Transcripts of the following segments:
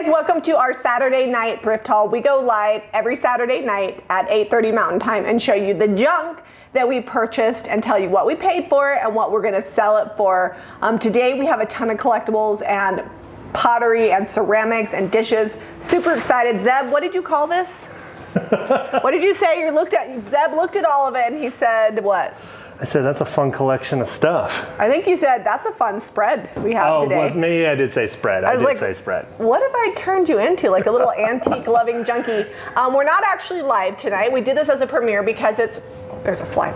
guys, welcome to our Saturday night thrift haul. We go live every Saturday night at 8:30 Mountain Time and show you the junk that we purchased and tell you what we paid for it and what we're going to sell it for. Today we have a ton of collectibles and pottery and ceramics and dishes. Super excited. Zeb, what did you call this? What did you say? Zeb looked at all of it and he said what? I said, that's a fun collection of stuff. I think you said, that's a fun spread we have today. Oh, maybe I did say spread. I did say spread. What have I turned you into? Like a little antique loving junkie. We're not actually live tonight. We did this as a premiere because there's a fly.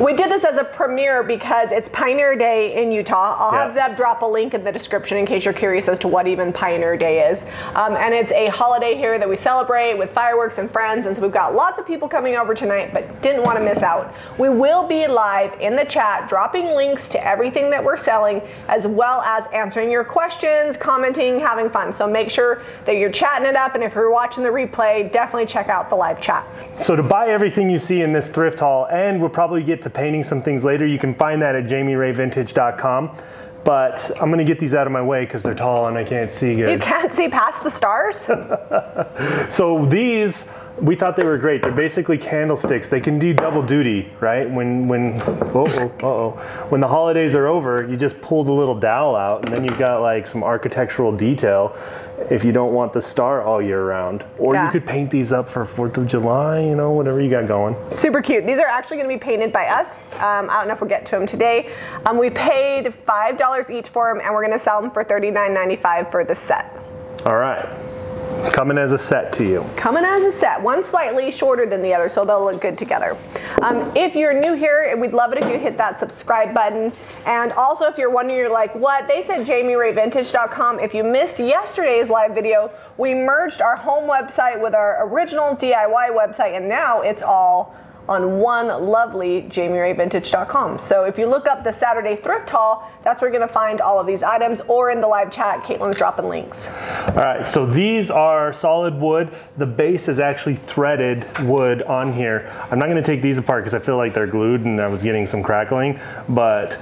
We did this as a premiere because it's Pioneer Day in Utah. I'll have Zeb drop a link in the description in case you're curious as to what even Pioneer Day is. And it's a holiday here that we celebrate with fireworks and friends. And so we've got lots of people coming over tonight, but didn't want to miss out. We will be live in the chat, dropping links to everything that we're selling, as well as answering your questions, commenting, having fun. So make sure that you're chatting it up. And if you're watching the replay, definitely check out the live chat. So to buy everything you see in this thrift haul, and we'll probably get to painting some things later, you can find that at JamieRayVintage.com. But I'm going to get these out of my way because they're tall and I can't see good. You can't see past the stars? So these, we thought they were great. They're basically candlesticks. They can do double duty, right? When the holidays are over, you just pull the little dowel out and then you've got like some architectural detail if you don't want the star all year round. Or you could paint these up for 4th of July, you know, whatever you got going. Super cute. These are actually going to be painted by us. I don't know if we'll get to them today. We paid $5 each for them and we're going to sell them for $39.95 for the set. All right. Coming as a set to you. Coming as a set. One slightly shorter than the other, so they'll look good together. If you're new here, we'd love it if you hit that subscribe button. And also, if you're wondering, you're like, what? They said JamieRayVintage.com. If you missed yesterday's live video, we merged our home website with our original DIY website, and now it's all on one lovely JamieRayVintage.com. So if you look up the Saturday Thrift Haul, that's where you're going to find all of these items, or in the live chat, Caitlin's dropping links. All right, so these are solid wood. The base is actually threaded wood on here. I'm not going to take these apart because I feel like they're glued and I was getting some crackling, but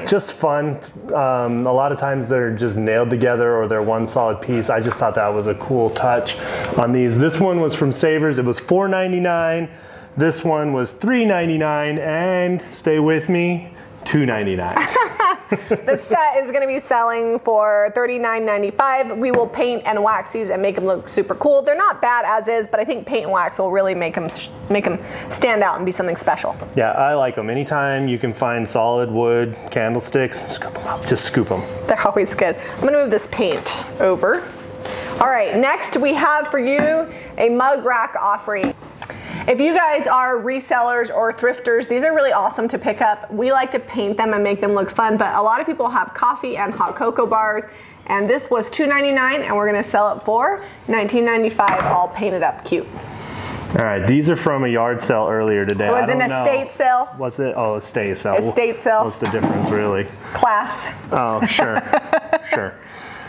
just fun. A lot of times they're just nailed together or they're one solid piece. I just thought that was a cool touch on these. This one was from Savers. It was $4.99. This one was $3.99, and stay with me, $2.99. The set is going to be selling for $39.95. We will paint and wax these and make them look super cool. They're not bad as is, but I think paint and wax will really make them stand out and be something special. Yeah, I like them. Anytime you can find solid wood candlesticks, scoop them up. Just scoop them. They're always good. I'm going to move this paint over. All right, next we have for you a mug rack offering. If you guys are resellers or thrifters, these are really awesome to pick up. We like to paint them and make them look fun, but a lot of people have coffee and hot cocoa bars, and this was $2.99, and we're gonna sell it for $19.95, all painted up cute. All right, these are from a yard sale earlier today. It was an estate sale. What's it? Oh, estate sale. Estate sale. What's the difference, really? Class. Oh, sure, sure.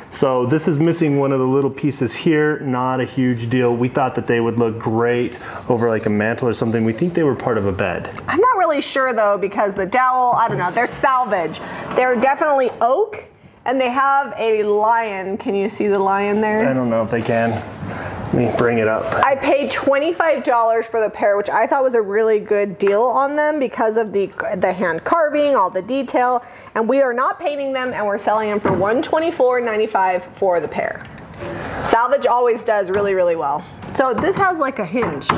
So this is missing one of the little pieces here, not a huge deal. We thought that they would look great over like a mantle or something. We think they were part of a bed. I'm not really sure though, because the dowel, I don't know, they're salvage. They're definitely oak, and they have a lion. Can you see the lion there? I don't know if they can. Let me bring it up. I paid $25 for the pair, which I thought was a really good deal on them because of the hand carving, all the detail, and we are not painting them, and we're selling them for $124.95 for the pair. Salvage always does really, really well. So this has like a hinge.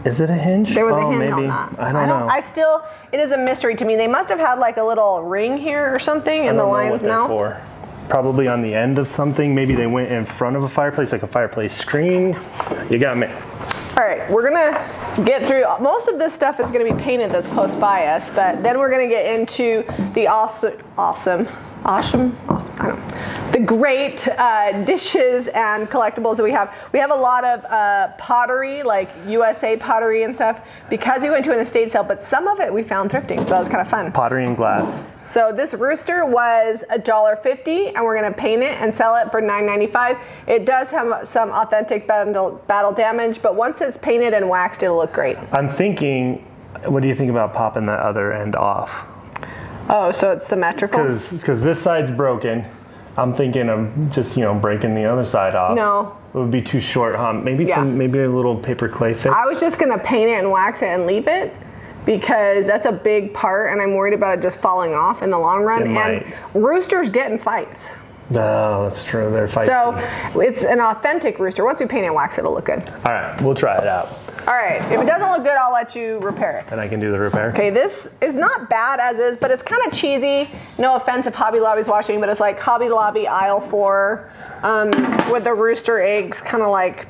Is it a hinge? There was a hinge on that. I don't know. It is a mystery to me. They must have had like a little ring here or something in the lion's mouth. For. Probably on the end of something. Maybe they went in front of a fireplace, like a fireplace screen. You got me. All right, we're gonna get through, most of this stuff is gonna be painted that's close by us, but then we're gonna get into the awesome, I don't know, the great dishes and collectibles that we have. We have a lot of pottery, like USA pottery and stuff, because we went to an estate sale, but some of it we found thrifting, so that was kind of fun. Pottery and glass. So this rooster was $1.50, and we're going to paint it and sell it for $9.95. It does have some authentic battle damage, but once it's painted and waxed, it'll look great. I'm thinking, what do you think about popping that other end off? Oh, so it's symmetrical? Because this side's broken, I'm thinking of just, breaking the other side off. No. It would be too short, huh? Maybe maybe a little paper clay fix. I was just going to paint it and wax it and leave it because that's a big part and I'm worried about it just falling off in the long run. And roosters get in fights. No, that's true. They're feisty. So it's an authentic rooster. Once we paint and wax it, it'll look good. All right, we'll try it out. All right, if it doesn't look good, I'll let you repair it. And I can do the repair? Okay, this is not bad as is, but it's kind of cheesy. No offense if Hobby Lobby's watching, but it's like Hobby Lobby aisle 4 with the rooster eggs kind of like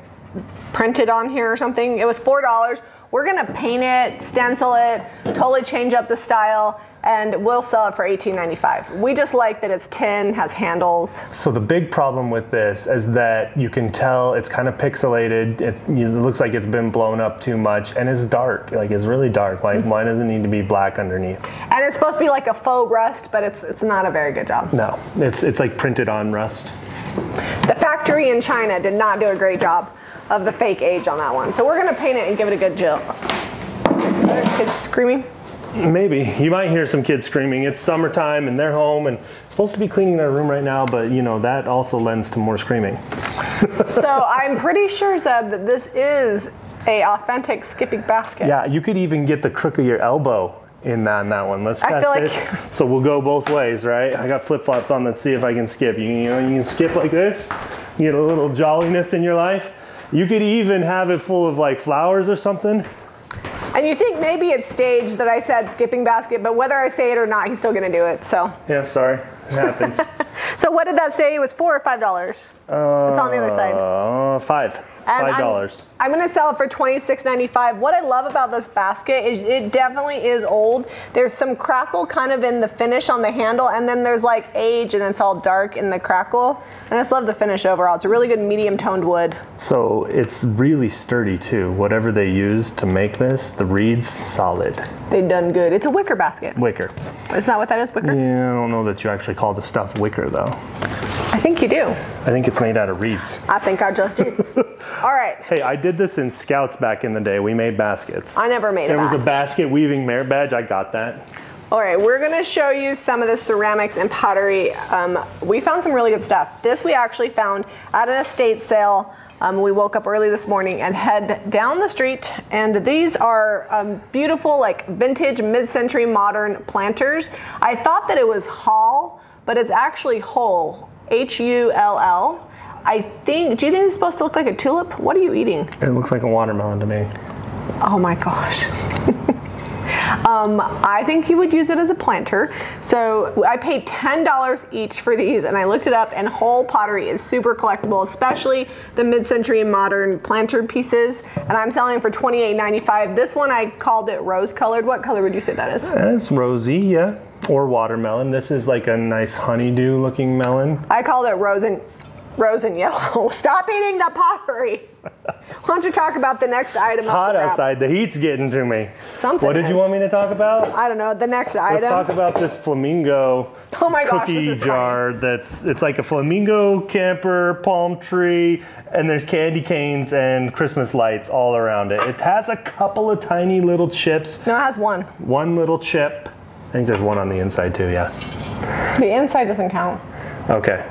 printed on here or something. It was $4. We're gonna paint it, stencil it, totally change up the style, and we'll sell it for $18.95. We just like that it's tin, has handles. So the big problem with this is that you can tell it's kind of pixelated. It looks like it's been blown up too much, and it's dark. Like, it's really dark. Like, why does it need to be black underneath? And it's supposed to be like a faux rust, but it's not a very good job. No, it's like printed on rust. The factory in China did not do a great job of the fake age on that one. So we're gonna paint it and give it a good job. Are there kids screaming? Maybe. You might hear some kids screaming. It's summertime and they're home and supposed to be cleaning their room right now, but that also lends to more screaming. So I'm pretty sure, Zeb, that this is a authentic skipping basket. Yeah, you could even get the crook of your elbow in that one. Let's test it. So we'll go both ways, right? I got flip-flops on. Let's see if I can skip. You can skip like this. You get a little jolliness in your life. You could even have it full of like flowers or something. And you think maybe it's staged that I said skipping basket, but whether I say it or not, he's still going to do it. So. Yeah, sorry. It happens. So what did that say? It was $4 or $5? It's on the other side. $5. I'm going to sell it for $26.95. What I love about this basket is it definitely is old. There's some crackle kind of in the finish on the handle, and then there's like age and it's all dark in the crackle. And I just love the finish overall. It's a really good medium toned wood. So it's really sturdy too. Whatever they used to make this, the reed's solid. They done good. It's a wicker basket. Wicker. Isn't that what that is, wicker? Yeah, I don't know that you actually call the stuff wicker though. I think you do. I think it's made out of reeds. I think I just did. All right. Hey, I did this in Scouts back in the day. We made baskets. I never made a basket. There was a basket weaving merit badge. I got that. All right, we're going to show you some of the ceramics and pottery. We found some really good stuff. This we actually found at an estate sale. We woke up early this morning and head down the street, and these are beautiful, like vintage, mid-century modern planters. I thought that it was Hall, but it's actually Hull, Hull. Do you think it's supposed to look like a tulip? What are you eating? It looks like a watermelon to me. Oh my gosh. I think you would use it as a planter. So I paid $10 each for these, and I looked it up, and Hull pottery is super collectible, especially the mid-century and modern planter pieces, and I'm selling it for $28.95. This one I called it rose-colored. What color would you say that is? It's rosy, yeah. Or watermelon. This is like a nice honeydew-looking melon. I called it rose and yellow. Stop eating the pottery. Why don't you talk about the next item? It's hot outside. The heat's getting to me. What did you want me to talk about? I don't know. The next item. Let's talk about this flamingo cookie jar. It's like a flamingo camper, palm tree, and there's candy canes and Christmas lights all around it. It has a couple of tiny little chips. No, it has one. One little chip. I think there's one on the inside too, yeah. The inside doesn't count. Okay.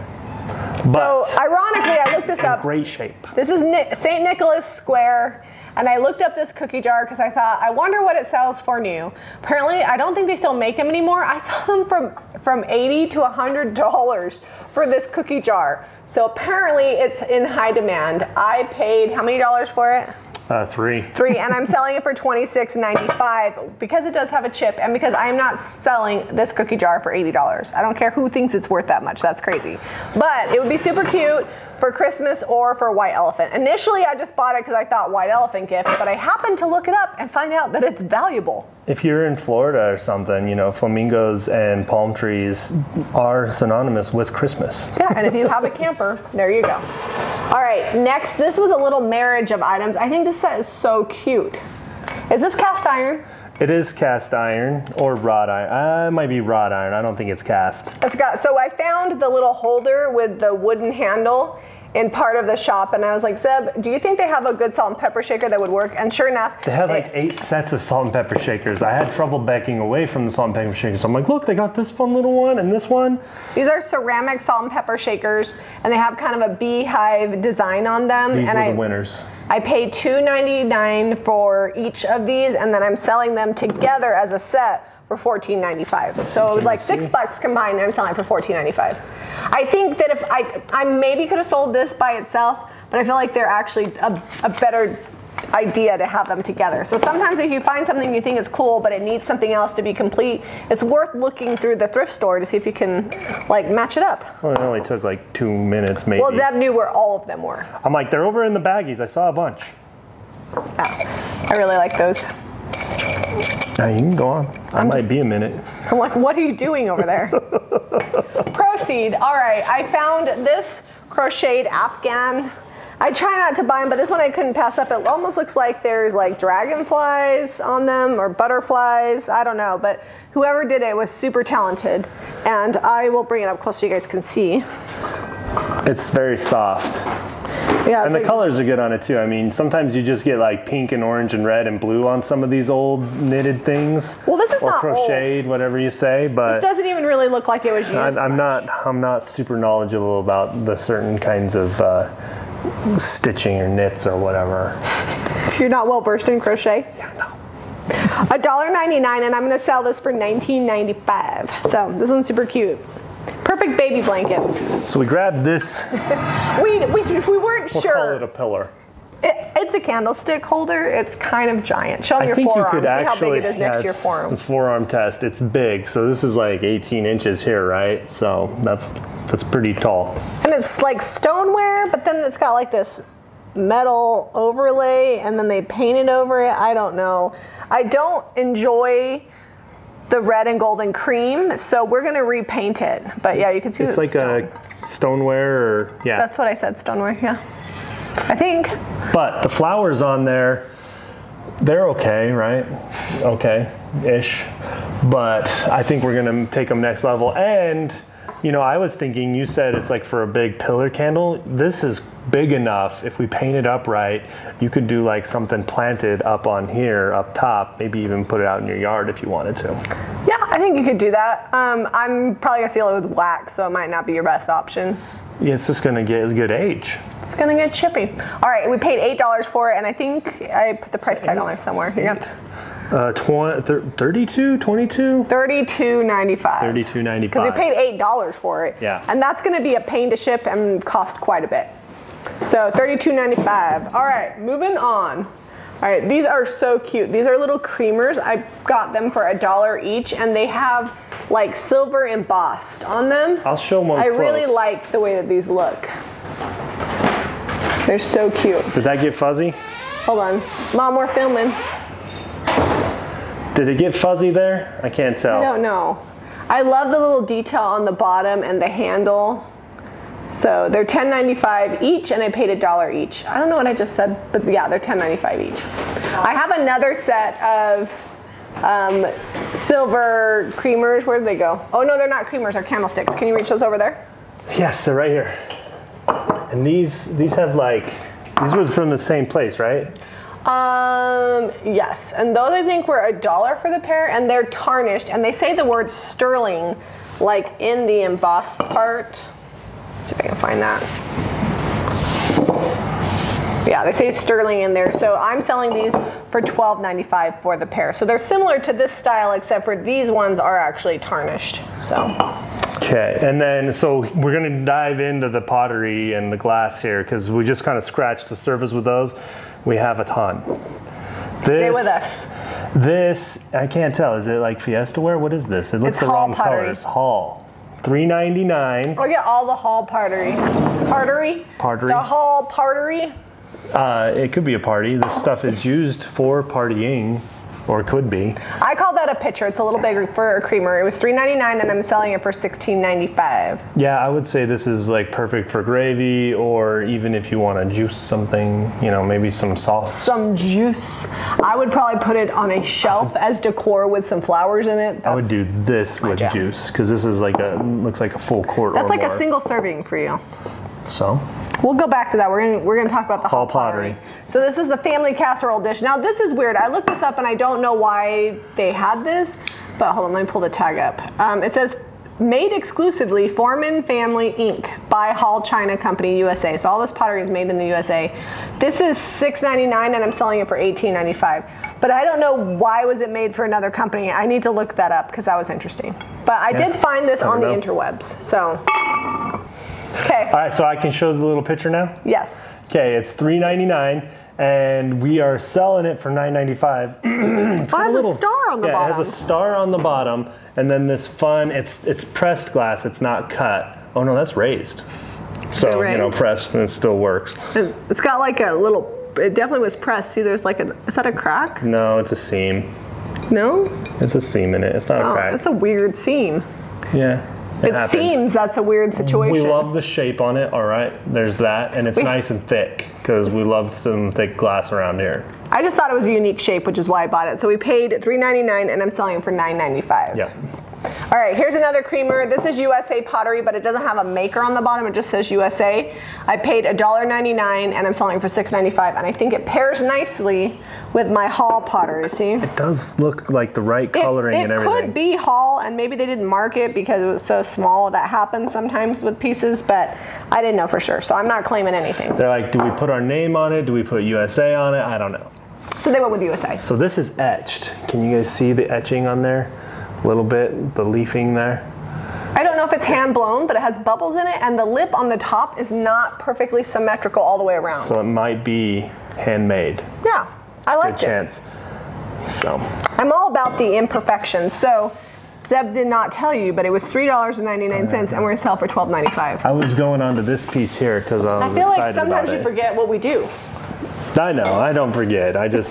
So, ironically, I looked this up. Great shape. This is St. Nicholas Square, and I looked up this cookie jar because I thought, I wonder what it sells for new. Apparently, I don't think they still make them anymore. I saw them from $80 to $100 for this cookie jar. So apparently, it's in high demand. I paid how many dollars for it? $3. $3, and I'm selling it for $26.95 because it does have a chip, and because I'm not selling this cookie jar for $80. I don't care who thinks it's worth that much. That's crazy. But it would be super cute for Christmas or for a white elephant. Initially, I just bought it because I thought white elephant gift, but I happened to look it up and find out that it's valuable. If you're in Florida or something, flamingos and palm trees are synonymous with Christmas. Yeah, and if you have a camper, there you go. All right, next, this was a little marriage of items. I think this set is so cute. Is this cast iron? It is cast iron or wrought iron. It might be wrought iron. I don't think it's cast. So I found the little holder with the wooden handle, in part of the shop, and I was like, Zeb, do you think they have a good salt and pepper shaker that would work? And sure enough, they had like 8 sets of salt and pepper shakers. I had trouble backing away from the salt and pepper shakers. So I'm like, look, they got this fun little one and this one. These are ceramic salt and pepper shakers, and they have kind of a beehive design on them. These were the winners. I paid $2.99 for each of these, and then I'm selling them together as a set for $14.95. So it was like $6 combined, and I'm selling it for $14.95. I think that if I maybe could have sold this by itself, but I feel like they're actually a better idea to have them together. So sometimes if you find something you think is cool, but it needs something else to be complete, it's worth looking through the thrift store to see if you can like match it up. Well, it only took like 2 minutes maybe. Well, Zeb knew where all of them were. I'm like, they're over in the baggies. I saw a bunch. Yeah, I really like those. Now you can go on. I might be a minute. I'm like, what are you doing over there? Proceed. All right, I found this crocheted Afghan. I try not to buy them, but this one I couldn't pass up. It almost looks like there's like dragonflies on them or butterflies. I don't know, but whoever did it was super talented. And I will bring it up close so you guys can see. It's very soft. Yeah, and the colors are good on it too. I mean, sometimes you just get like pink and orange and red and blue on some of these old knitted things. Well, this is or not crocheted, old. Whatever you say. But this doesn't even really look like it was used. I'm not super knowledgeable about the certain kinds of stitching or knits or whatever. So you're not well versed in crochet? Yeah, no. $1.99, and I'm going to sell this for $19.95. So this one's super cute. Perfect baby blanket. So we grabbed this. we weren't sure. We'll call it a pillar. It's a candlestick holder. It's kind of giant. Show them your forearm. See how big it is next to your forearm. The forearm test. It's big. So this is like 18 inches here, right? So that's pretty tall. And it's like stoneware, but then it's got like this metal overlay, and then they painted over it. I don't know. I don't enjoy the red and golden cream, so we're gonna repaint it. But yeah, you can see it's like a stoneware, or yeah. That's what I said, stoneware. Yeah, I think. But the flowers on there, they're okay, right? Okay-ish. But I think we're gonna take them next level. And you know, I was thinking, you said it's like for a big pillar candle. This is big enough. If we paint it up right, you could do like something planted up on here, up top, maybe even put it out in your yard if you wanted to. Yeah, I think you could do that. I'm probably gonna seal it with wax, so it might not be your best option. Yeah, it's just gonna get a good age. It's gonna get chippy. All right, we paid $8 for it, and I think I put the price tag on there somewhere. Here you go. 32, 22? $32.95. $32.95. Because we paid $8 for it. Yeah. And that's going to be a pain to ship and cost quite a bit. So $32.95. All right, moving on. All right, these are so cute. These are little creamers. I got them for $1 each, and they have like silver embossed on them. I'll show one I close. really like the way that these look. They're so cute. Did that get fuzzy? Hold on. Mom, we're filming. Did it get fuzzy there? I can't tell. I don't know. I love the little detail on the bottom and the handle. So they're $10.95 each, and I paid $1 each. I don't know what I just said, but yeah, they're $10.95 each. I have another set of silver creamers. Where did they go? Oh no, they're not creamers, they're candlesticks. Can you reach those over there? Yes, they're right here. And these have like, these were from the same place, right? Yes, and those I think were $1 for the pair, and they're tarnished, and they say the word sterling like in the embossed part. Let's see if I can find that. Yeah, they say sterling in there. So I'm selling these for $12.95 for the pair. So they're similar to this style, except for these ones are actually tarnished. So. Okay, and then so we're going to dive into the pottery and the glass here because we just kind of scratched the surface with those. We have a ton. Stay with us. This, I can't tell. Is it like Fiesta ware? What is this? It looks the wrong colors. Hall. $3.99. Oh yeah, all the hall pottery. Pottery? Pottery. The hall pottery? It could be a party. This stuff is used for partying. Or it could be. I call that a pitcher. It's a little bigger for a creamer. It was $3.99 and I'm selling it for $16.95. Yeah, I would say this is like perfect for gravy, or even if you want to juice something, you know, maybe some sauce. Some juice. I would probably put it on a shelf as decor with some flowers in it. I would do this with juice because this is like looks like a full quart. That's or like more. A single serving for you. So, We'll go back to that. We're gonna talk about the hall pottery. So this is the family casserole dish. Now this is weird. I looked this up and I don't know why they had this, but hold on, let me pull the tag up. It says made exclusively Foreman Family Inc. by Hall China Company USA. So all this pottery is made in the USA. This is $6.99 and I'm selling it for $18.95. But I don't know why was it made for another company. I need to look that up because that was interesting. But I did find this on the interwebs. So, okay. All right, so I can show the little picture now? Yes. Okay, it's $3.99 and we are selling it for $9.95. It has a star on the bottom. Yeah, it has a star on the bottom and then this fun, it's pressed glass, it's not cut. Oh no, that's raised. So, raised? You know, pressed and it still works. And it's got like a little, it definitely was pressed. See, there's like is that a crack? No, it's a seam. No? It's a seam in it, it's not a crack. It's a weird seam. Yeah. It seems that's a weird situation. We love the shape on it, all right. There's that, and it's nice and thick because we love some thick glass around here. I just thought it was a unique shape, which is why I bought it. So we paid $3.99, and I'm selling it for $9.95. Yeah. All right, here's another creamer. This is USA Pottery, but it doesn't have a maker on the bottom. It just says USA. I paid $1.99, and I'm selling it for $6.95, and I think it pairs nicely with my Hall pottery, see? It does look like the right coloring and everything. It could be Hall, and maybe they didn't mark it because it was so small. That happens sometimes with pieces, but I didn't know for sure, so I'm not claiming anything. They're like, do we put our name on it? Do we put USA on it? I don't know. So they went with USA. So this is etched. Can you guys see the etching on there? A little bit, the leafing there. I don't know if it's hand blown, but it has bubbles in it, and the lip on the top is not perfectly symmetrical all the way around. So it might be handmade. Yeah, I like it. Good chance. So I'm all about the imperfections. So Zeb did not tell you, but it was $3.99, and we're sell for $12.95. I was going on to this piece here because I was excited about it. I feel like sometimes you forget what we do. I know, I don't forget. I just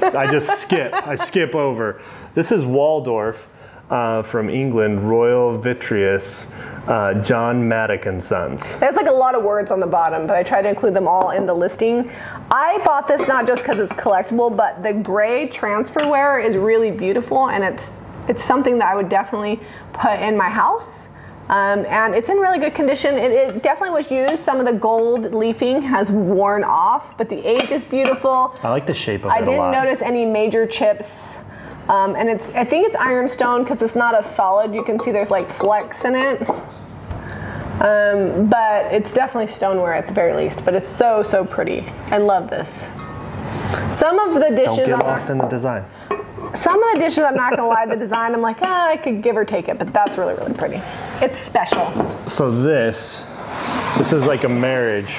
skip. I skip over. This is Waldorf. From England, Royal Vitreous, John Maddock and Sons. There's like a lot of words on the bottom, but I tried to include them all in the listing. I bought this not just because it's collectible, but the gray transferware is really beautiful, and it's something that I would definitely put in my house. And it's in really good condition. It definitely was used. Some of the gold leafing has worn off, but the age is beautiful. I like the shape of it a lot. I didn't notice any major chips. And I think it's ironstone because it's not a solid. You can see there's like flecks in it. But it's definitely stoneware at the very least. But it's so, so pretty. I love this. Some of the dishes... Don't get lost in the design. Some of the dishes, I'm not going to lie, the design, I'm like, I could give or take it. But that's really, really pretty. It's special. So this is like a marriage.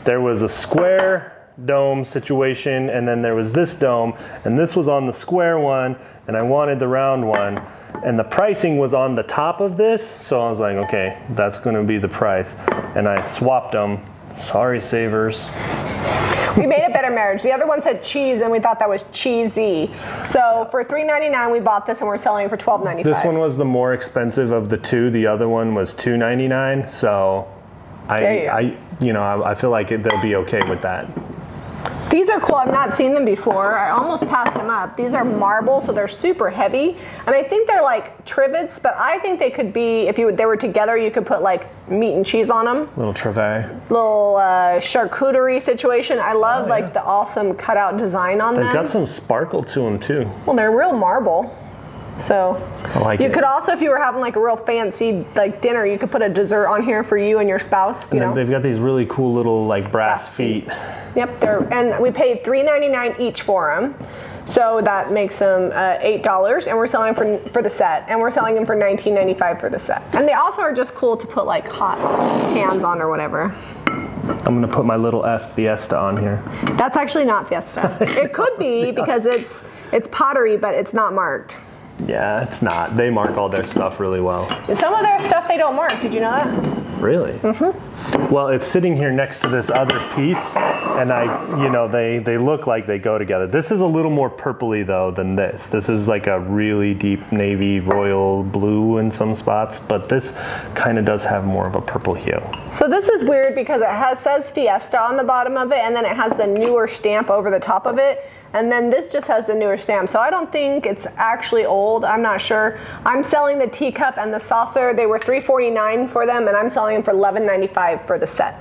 There was a square dome situation, and then there was this dome, and this was on the square one, and I wanted the round one, and the pricing was on the top of this, so I was like, okay, that's going to be the price, and I swapped them. Sorry, savers. We made a better marriage. The other one said cheese, and we thought that was cheesy. So for $3.99, we bought this, and we're selling it for $12.95. This one was the more expensive of the two. The other one was $2.99. So I feel like they'll be okay with that. These are cool. I've not seen them before. I almost passed them up. These are marble, so they're super heavy. And I think they're like trivets, but I think they could be, if they were together, you could put like meat and cheese on them. Little trivet. Little charcuterie situation. I love like the awesome cutout design on them. They've got some sparkle to them too. Well, they're real marble. So I like you it. Could also, if you were having like a real fancy like dinner, you could put a dessert on here for you and your spouse. You know, they've got these really cool little like brass feet. Yep, and we paid $3.99 each for them, so that makes them $8, and we're selling them for the set, and we're selling them for $19.95 for the set. And they also are just cool to put like hot pans on or whatever. I'm gonna put my little F Fiesta on here. That's actually not Fiesta. It could be because it's pottery, but it's not marked. Yeah, it's not. They mark all their stuff really well. And some of their stuff they don't mark. Did you know that? Really? Mm-hmm. Well, it's sitting here next to this other piece, and they look like they go together. This is a little more purpley though than this. This is like a really deep navy royal blue in some spots, but this kind of does have more of a purple hue. So this is weird because it says Fiesta on the bottom of it, and then it has the newer stamp over the top of it. And then this just has the newer stamp. So I don't think it's actually old. I'm not sure. I'm selling the teacup and the saucer. They were $3.49 for them, and I'm selling them for $11.95 for the set.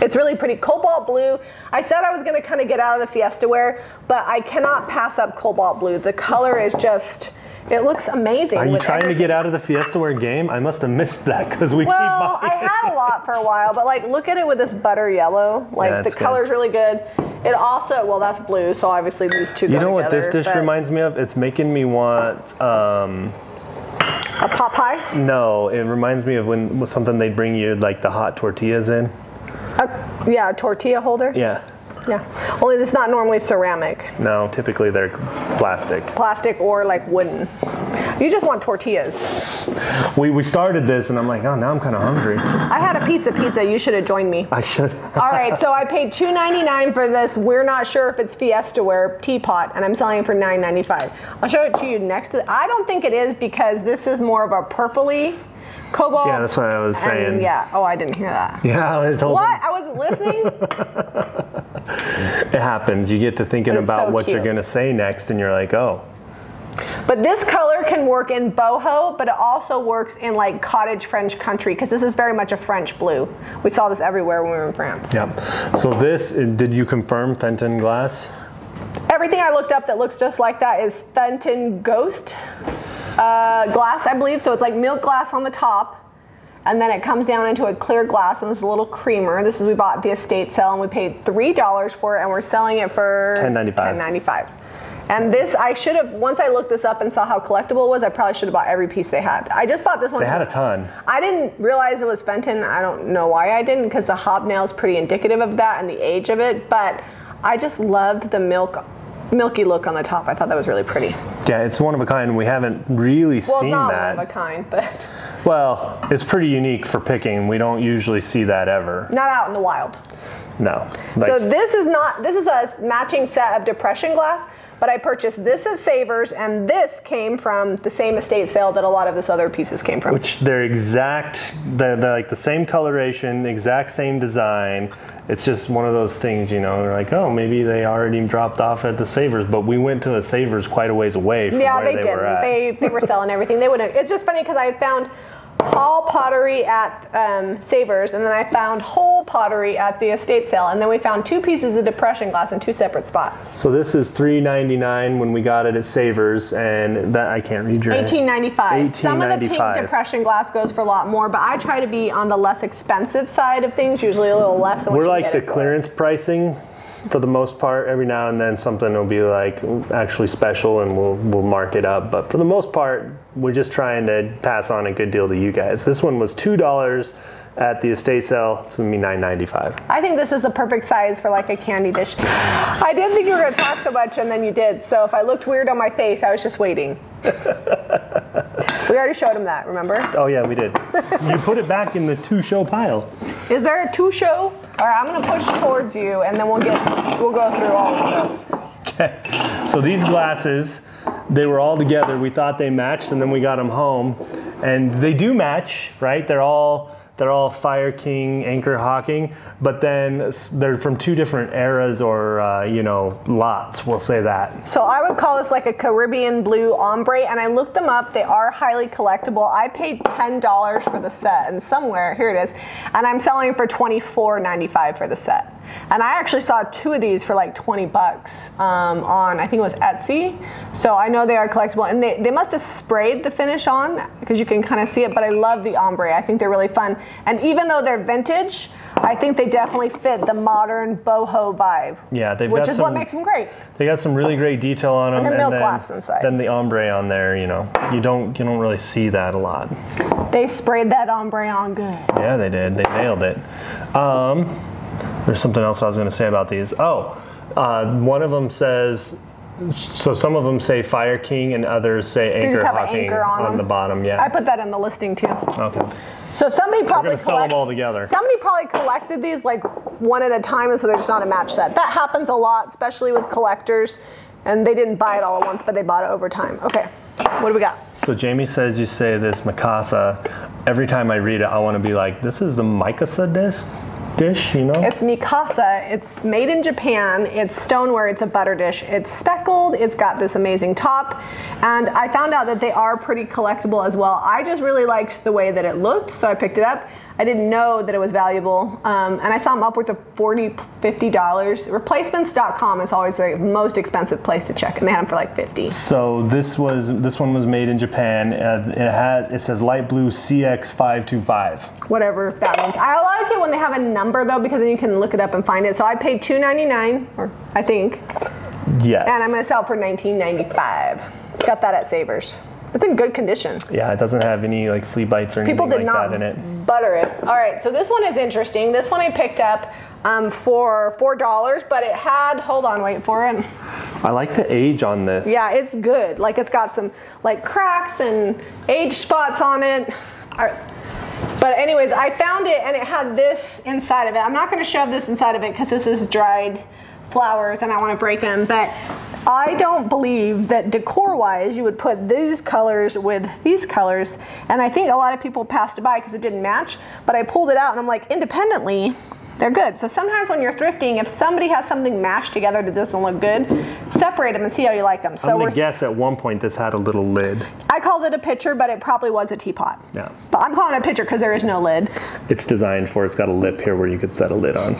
It's really pretty. Cobalt blue. I said I was going to kind of get out of the Fiesta wear, but I cannot pass up cobalt blue. The color is just, it looks amazing. Are you trying to get out of the Fiesta wear game? I must have missed that because we keep buying. Well, I had a lot for a while, but like look at it with this butter yellow. Like the color's really good. It also, well, that's blue, so obviously these two go together. You know what this dish reminds me of? It's making me want... a pot pie? No, it reminds me of when something they'd bring you like the hot tortillas in. Yeah, a tortilla holder? Yeah. Yeah. Only it's not normally ceramic. No, typically they're plastic. Plastic or like wooden. You just want tortillas. We started this and I'm like, oh, now I'm kind of hungry. I had a pizza. You should have joined me. I should. All right, so I paid $2.99 for this. We're not sure if it's Fiesta ware teapot, and I'm selling it for $9.95. I'll show it to you next. I don't think it is because this is more of a purpley cobalt. Yeah, that's what I was saying. Yeah. Oh, I didn't hear that. Yeah, I told what? I wasn't listening? It happens. You get to thinking about what you're going to say next, and you're like, oh. But this color can work in boho, but it also works in like cottage French country because this is very much a French blue. We saw this everywhere when we were in France. Yep. So this, did you confirm Fenton glass? Everything I looked up that looks just like that is Fenton Ghost glass, I believe. So it's like milk glass on the top, and then it comes down into a clear glass, and this is a little creamer. This is, we bought at the estate sale, and we paid $3 for it, and we're selling it for $10.95. And this, I should have, once I looked this up and saw how collectible it was, I probably should have bought every piece they had. I just bought this one. They had a ton. I didn't realize it was Fenton. I don't know why I didn't, because the hobnail is pretty indicative of that and the age of it, but I just loved the milky look on the top. I thought that was really pretty. Yeah, it's one of a kind. We haven't really seen that. Well, it's not one of a kind, but... Well, it's pretty unique for picking. We don't usually see that ever. Not out in the wild. No. So this is a matching set of depression glass, but I purchased this at Savers, and this came from the same estate sale that a lot of this other pieces came from. Which they're like the same coloration, exact same design. It's just one of those things, you know, they're like, oh, maybe they already dropped off at the Savers, but we went to a Savers quite a ways away from where they were at. They were selling everything. They wouldn't. It's just funny because I found Hall pottery at Savers, and then I found whole pottery at the estate sale, and then we found two pieces of depression glass in two separate spots. So this is $3.99 when we got it at Savers, and that I can't read your $18.95. Some of the pink depression glass goes for a lot more, but I try to be on the less expensive side of things, usually a little less than what you get. We're like the clearance pricing. For the most part, every now and then something will be like actually special and we'll mark it up. But for the most part, we're just trying to pass on a good deal to you guys. This one was $2 at the estate sale. It's going to be $9.95. I think this is the perfect size for like a candy dish. I didn't think you were going to talk so much, and then you did. So if I looked weird on my face, I was just waiting. We already showed him that, remember? Oh yeah, we did. You put it back in the two-show pile. Is there a two-show? All right, I'm going to push towards you, and then we'll go through all of stuff. Okay. So these glasses, they were all together. We thought they matched, and then we got them home, and they do match, right? They're all Fire King, Anchor Hocking, but then they're from two different eras or, lots, we'll say that. So I would call this like a Caribbean blue ombre, and I looked them up. They are highly collectible. I paid $10 for the set, and somewhere, here it is, and I'm selling for $24.95 for the set. And I actually saw two of these for like $20 on, I think it was Etsy. So I know they are collectible, and they must have sprayed the finish on because you can kind of see it, but I love the ombre. I think they're really fun. And even though they're vintage, I think they definitely fit the modern boho vibe. Yeah, which is what makes them great. They got some really great detail on them, and milk glass inside. Then the ombre on there, you don't really see that a lot. They sprayed that ombre on good. Yeah, they did. They nailed it. There's something else I was going to say about these. One of them says. So some of them say Fire King and others say Anchor Hocking on the bottom. Yeah, I put that in the listing too. Okay. So somebody probably We're gonna sell them all together. Somebody probably collected these like one at a time, and so they're just not a match set. That happens a lot, especially with collectors, and they didn't buy it all at once, but they bought it over time. Okay, what do we got? So Jamie says you say this Mikasa. Every time I read it, I want to be like, this is the Mikasa dish, you know? It's Mikasa. It's made in Japan. It's stoneware. It's a butter dish. It's speckled. It's got this amazing top. And I found out that they are pretty collectible as well. I just really liked the way that it looked, so I picked it up. I didn't know that it was valuable. And I saw them upwards of $40, $50. Replacements.com is always the most expensive place to check, and they had them for like $50. So this one was made in Japan. It says light blue CX525. Whatever that means. I like it when they have a number though, because then you can look it up and find it. So I paid $2.99, or I think. Yes. And I'm going to sell it for $19.95. Got that at Savers. It's in good condition. Yeah, it doesn't have any like flea bites or anything like that in it. People did not butter it. All right, so this one is interesting. This one I picked up for $4, but it had, hold on, wait for it. I like the age on this. Yeah, it's good. Like it's got some like cracks and age spots on it. But anyways, I found it and it had this inside of it. I'm not going to shove this inside of it because this is dried flowers and I want to break them, but I don't believe that decor-wise you would put these colors with these colors, and I think a lot of people passed it by because it didn't match, but I pulled it out and I'm like, independently, they're good. So sometimes when you're thrifting, if somebody has something mashed together that doesn't look good, separate them and see how you like them. So I'm going to guess at one point this had a little lid. I called it a pitcher, but it probably was a teapot. Yeah. But I'm calling it a pitcher because there is no lid. It's designed for, it's got a lip here where you could set a lid on.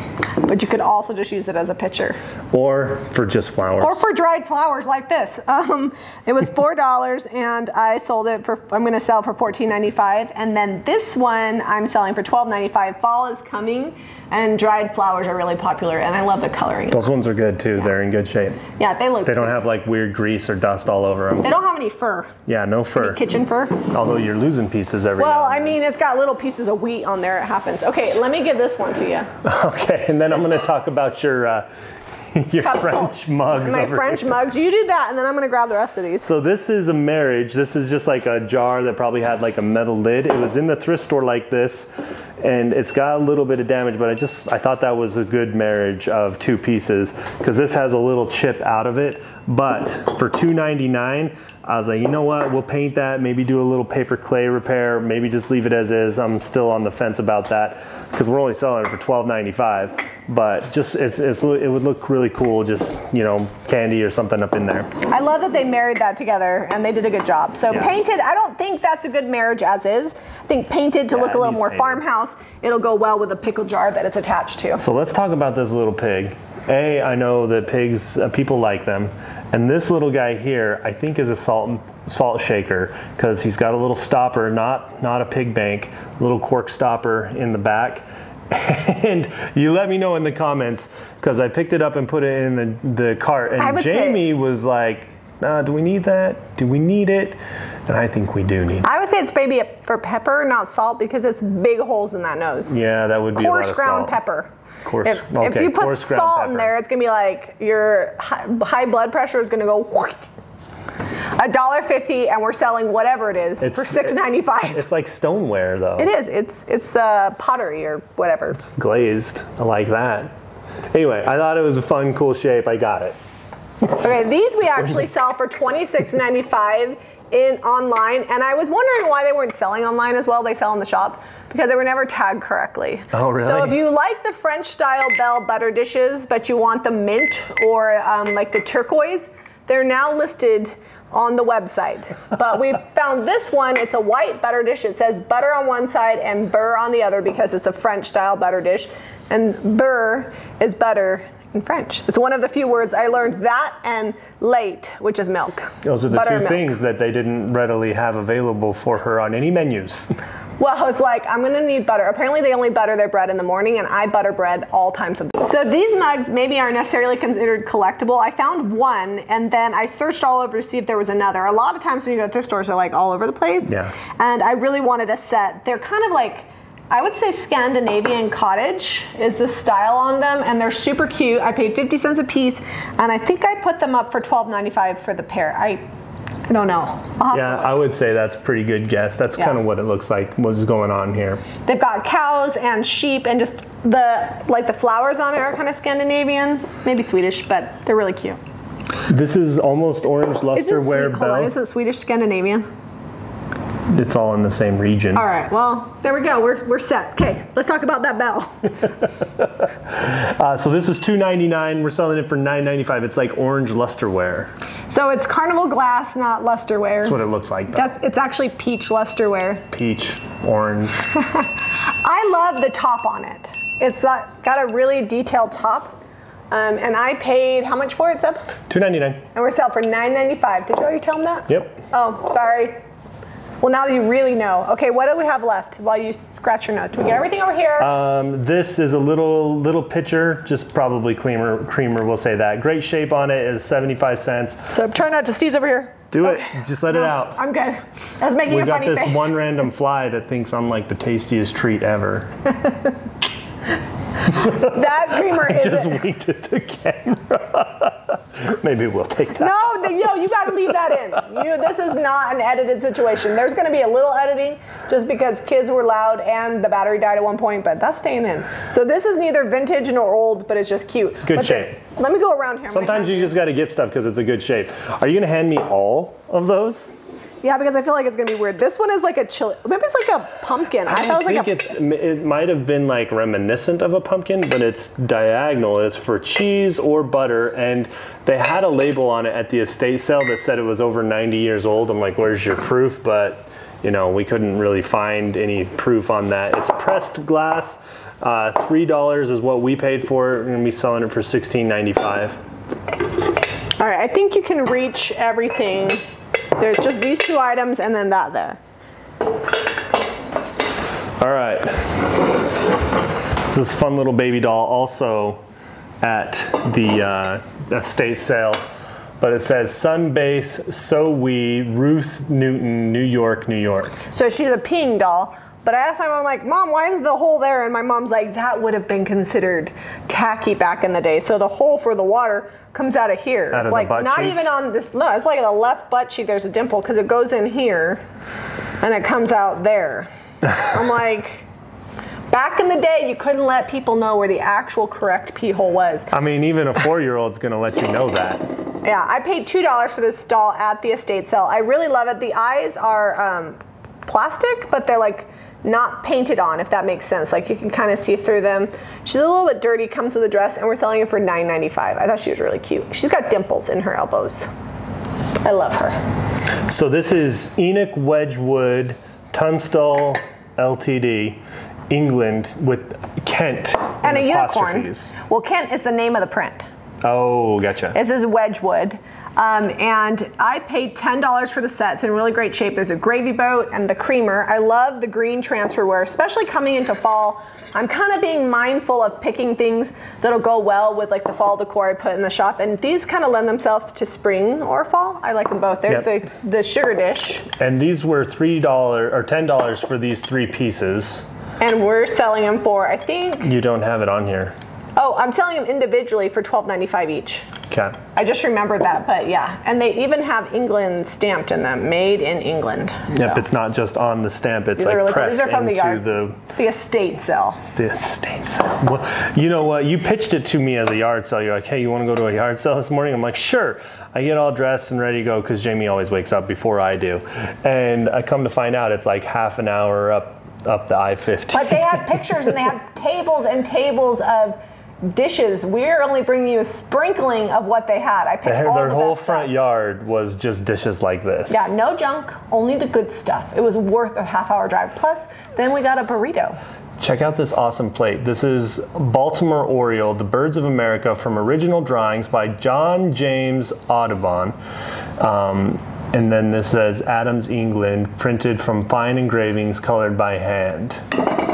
But you could also just use it as a pitcher. Or for just flowers. Or for dried flowers like this. It was $4 and I sold it for, I'm going to sell it for $14.95. And then this one I'm selling for $12.95. Fall is coming and dried flowers are really popular and I love the coloring. Those ones are good too. Yeah. They're in good shape. Yeah, they look They don't have like weird grease or dust all over them. They don't have any fur. Yeah, no fur. Any kitchen fur. Although you're losing pieces every Well, now I mean, it's got little pieces of wheat on there. It happens. Okay, let me give this one to you. Okay, and then I'm going to talk about your French mugs. My French mugs. You do that, and then I'm going to grab the rest of these. So this is a marriage. This is just like a jar that probably had like a metal lid. It was in the thrift store like this, and it's got a little bit of damage, but I thought that was a good marriage of two pieces because this has a little chip out of it. But for $2.99, I was like, you know what? We'll paint that. Maybe do a little paper clay repair. Maybe just leave it as is. I'm still on the fence about that because we're only selling it for $12.95. But just it would look really cool. Just candy or something up in there. I love that they married that together and they did a good job. So yeah. Painted, I don't think that's a good marriage as is. I think painted to look a little more farmhouse. It'll go well with the pickle jar that it's attached to. So let's talk about this little pig. I know that pigs, people like them. And this little guy here, I think is a salt shaker because he's got a little stopper, not a pig bank, a little cork stopper in the back. And you let me know in the comments because I picked it up and put it in the cart. And Jamie was like, do we need that? Do we need it? And I think we do need it. I would say it's maybe for pepper, not salt, because it's big holes in that nose. Yeah, that would be a lot of salt. Coarse ground pepper. If you put salt in there, it's going to be like your high blood pressure is going to go $1.50, and we're selling whatever it is for $6.95. It's like stoneware, though. It is. It's pottery or whatever. It's glazed. I like that. Anyway, I thought it was a fun, cool shape. I got it. Okay, these we actually sell for $26.95 online, and I was wondering why they weren't selling online as well. They sell in the shop because they were never tagged correctly. Oh, really? So if you like the French style Belle butter dishes, but you want the mint or like the turquoise, they're now listed on the website. But we found this one. It's a white butter dish. It says butter on one side and beurre on the other because it's a French style butter dish, and beurre is butter in French. It's one of the few words I learned, that and lait, which is milk. Those are the two things that they didn't readily have available for her on any menus. Well, I was like, I'm going to need butter. Apparently they only butter their bread in the morning, and I butter bread all times of the day. So these mugs maybe aren't necessarily considered collectible. I found one, and then I searched all over to see if there was another. A lot of times when you go to thrift stores, they're like all over the place. Yeah. And I really wanted a set. They're kind of like, I would say Scandinavian cottage is the style on them, and they're super cute. I paid 50 cents a piece, and I think I put them up for $12.95 for the pair. I don't know. Yeah, I would say that's a pretty good guess. That's kind of what it looks like, what's going on here. They've got cows and sheep, and just the flowers on it are kind of Scandinavian, maybe Swedish, but they're really cute. This is almost orange lusterware Belle. Hold on, is it Swedish Scandinavian? It's all in the same region. All right, well, there we go. We're set. Okay, let's talk about that Belle. So this is $2.99. We're selling it for $9.95. It's like orange lusterware. So it's carnival glass, not lusterware. That's what it looks like, though. It's actually peach lusterware. Peach, orange. I love the top on it. It's got a really detailed top. And I paid, how much for it, Seb? $2.99. And we're selling for $9.95. Did you already tell them that? Yep. Oh, sorry. Well, now that you really know. Okay, what do we have left while you scratch your nose? Do we get everything over here? This is a little pitcher, just probably creamer, we'll say that. Great shape on it is 75 cents. So try not to sneeze over here. Do it. Just let it out. I'm good. I was making a funny face. We got this one random fly that thinks I'm like the tastiest treat ever. That creamer is. Just winked at the camera. Maybe we'll take that. No, you got to leave that in. This is not an edited situation. There's going to be a little editing just because kids were loud and the battery died at one point, but that's staying in. So this is neither vintage nor old, but it's just cute. Good shape. Let me go around here. Sometimes you just got to get stuff because it's a good shape. Are you going to hand me all of those? Yeah, because I feel like it's going to be weird. This one is like a chili. Maybe it's like a pumpkin. I think it might have been like reminiscent of a pumpkin, but it's diagonal. It's for cheese or butter, and they had a label on it at the estate sale that said it was over 90 years old. I'm like, where's your proof? But, we couldn't really find any proof on that. It's pressed glass. $3 is what we paid for it. We're going to be selling it for $16.95. All right, I think you can reach everything. There's just these two items and then that there. All right. This is a fun little baby doll also at the estate sale. But it says Sunbase, So We, Ruth Newton, New York, New York. So she's a peeing doll. But I asked my mom, like, Mom, why is the hole there? And my mom's like, that would have been considered tacky back in the day. So the hole for the water comes out of here. Out it's of like the butt not cheek? even on this. No, it's like the left butt cheek. There's a dimple because it goes in here, and it comes out there. I'm like, back in the day, you couldn't let people know where the actual correct pee hole was. I mean, even a 4-year-old's gonna let you know that. Yeah, I paid $2 for this doll at the estate sale. I really love it. The eyes are plastic, but they're like not painted on, if that makes sense. Like you can kind of see through them. She's a little bit dirty, comes with a dress, and we're selling it for $9.95. I thought she was really cute. She's got dimples in her elbows. I love her. So this is Enoch Wedgwood, Tunstall Ltd, England, with Kent and a unicorn. Well, Kent is the name of the print. Oh, gotcha. This is Wedgwood. And I paid $10 for the set. It's in really great shape. There's a gravy boat and the creamer. I love the green transferware, especially coming into fall. I'm kind of being mindful of picking things that'll go well with like the fall decor I put in the shop. And these kind of lend themselves to spring or fall. I like them both. There's the sugar dish. And these were $3 or $10 for these 3 pieces. And we're selling them for, I think... You don't have it on here. Oh, I'm selling them individually for $12.95 each. Okay. I just remembered that, but yeah. And they even have England stamped in them, made in England. Yep, it's not just on the stamp, it's like pressed these are from into the estate sale. The estate sale. Well, you know what? You pitched it to me as a yard sale. You're like, hey, you want to go to a yard sale this morning? I'm like, sure. I get all dressed and ready to go because Jamie always wakes up before I do. And I come to find out it's like half an hour up the I-50. But they have pictures and they have tables and tables of dishes. We're only bringing you a sprinkling of what they had. I picked all their the whole best front stuff. Yard was just dishes like this. Yeah, no junk, only the good stuff. It was worth a half-hour drive. Plus, then we got a burrito. Check out this awesome plate. This is Baltimore Oriole, The Birds of America, from original drawings by John James Audubon. And then this says Adams, England, printed from fine engravings colored by hand.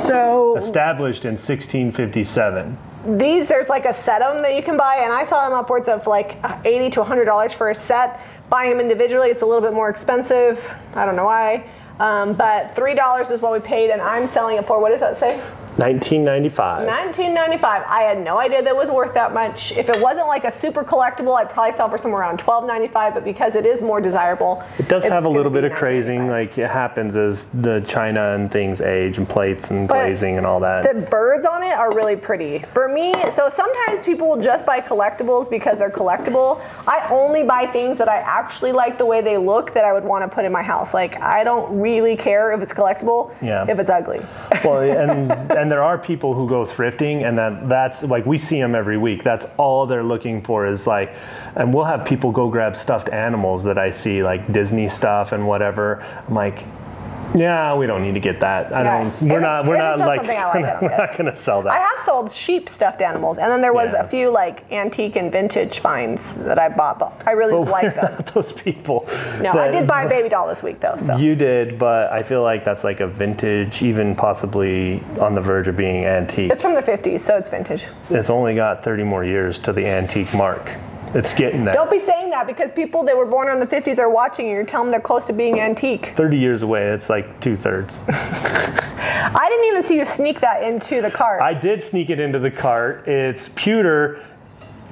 So established in 1657. These, there's like a set of them that you can buy, and I saw them upwards of like $80 to $100 for a set. Buying them individually, it's a little bit more expensive. I don't know why. But $3 is what we paid, and I'm selling it for, what does that say? $19.95. $19.95. I had no idea that it was worth that much. If it wasn't like a super collectible, I'd probably sell for somewhere around $12.95, but because it is more desirable. It does have a little bit of crazing, like it happens as the china and things age, and plates and glazing and all that. The birds on it are really pretty. For me, so sometimes people will just buy collectibles because they're collectible. I only buy things that I actually like the way they look that I would want to put in my house. Like, I don't really care if it's collectible, if it's ugly. Well, and there are people who go thrifting, and that's like, we see them every week. That's all they're looking for is like, and we'll have people go grab stuffed animals that I see, like Disney stuff and whatever. I'm like, Yeah, we don't need to get that. We're not gonna sell that. I have sold sheep stuffed animals, and then there was a few like antique and vintage finds that I bought. But I really just like them. Those people. No, I did buy a baby doll this week though. So. You did, but I feel like that's like a vintage, even possibly on the verge of being antique. It's from the 50s, so it's vintage. It's only got 30 more years to the antique mark. It's getting there. Don't be saying that because people that were born in the 50s are watching you. You're telling them they're close to being antique. 30 years away, it's like 2/3. I didn't even see you sneak that into the cart. I did sneak it into the cart. It's pewter.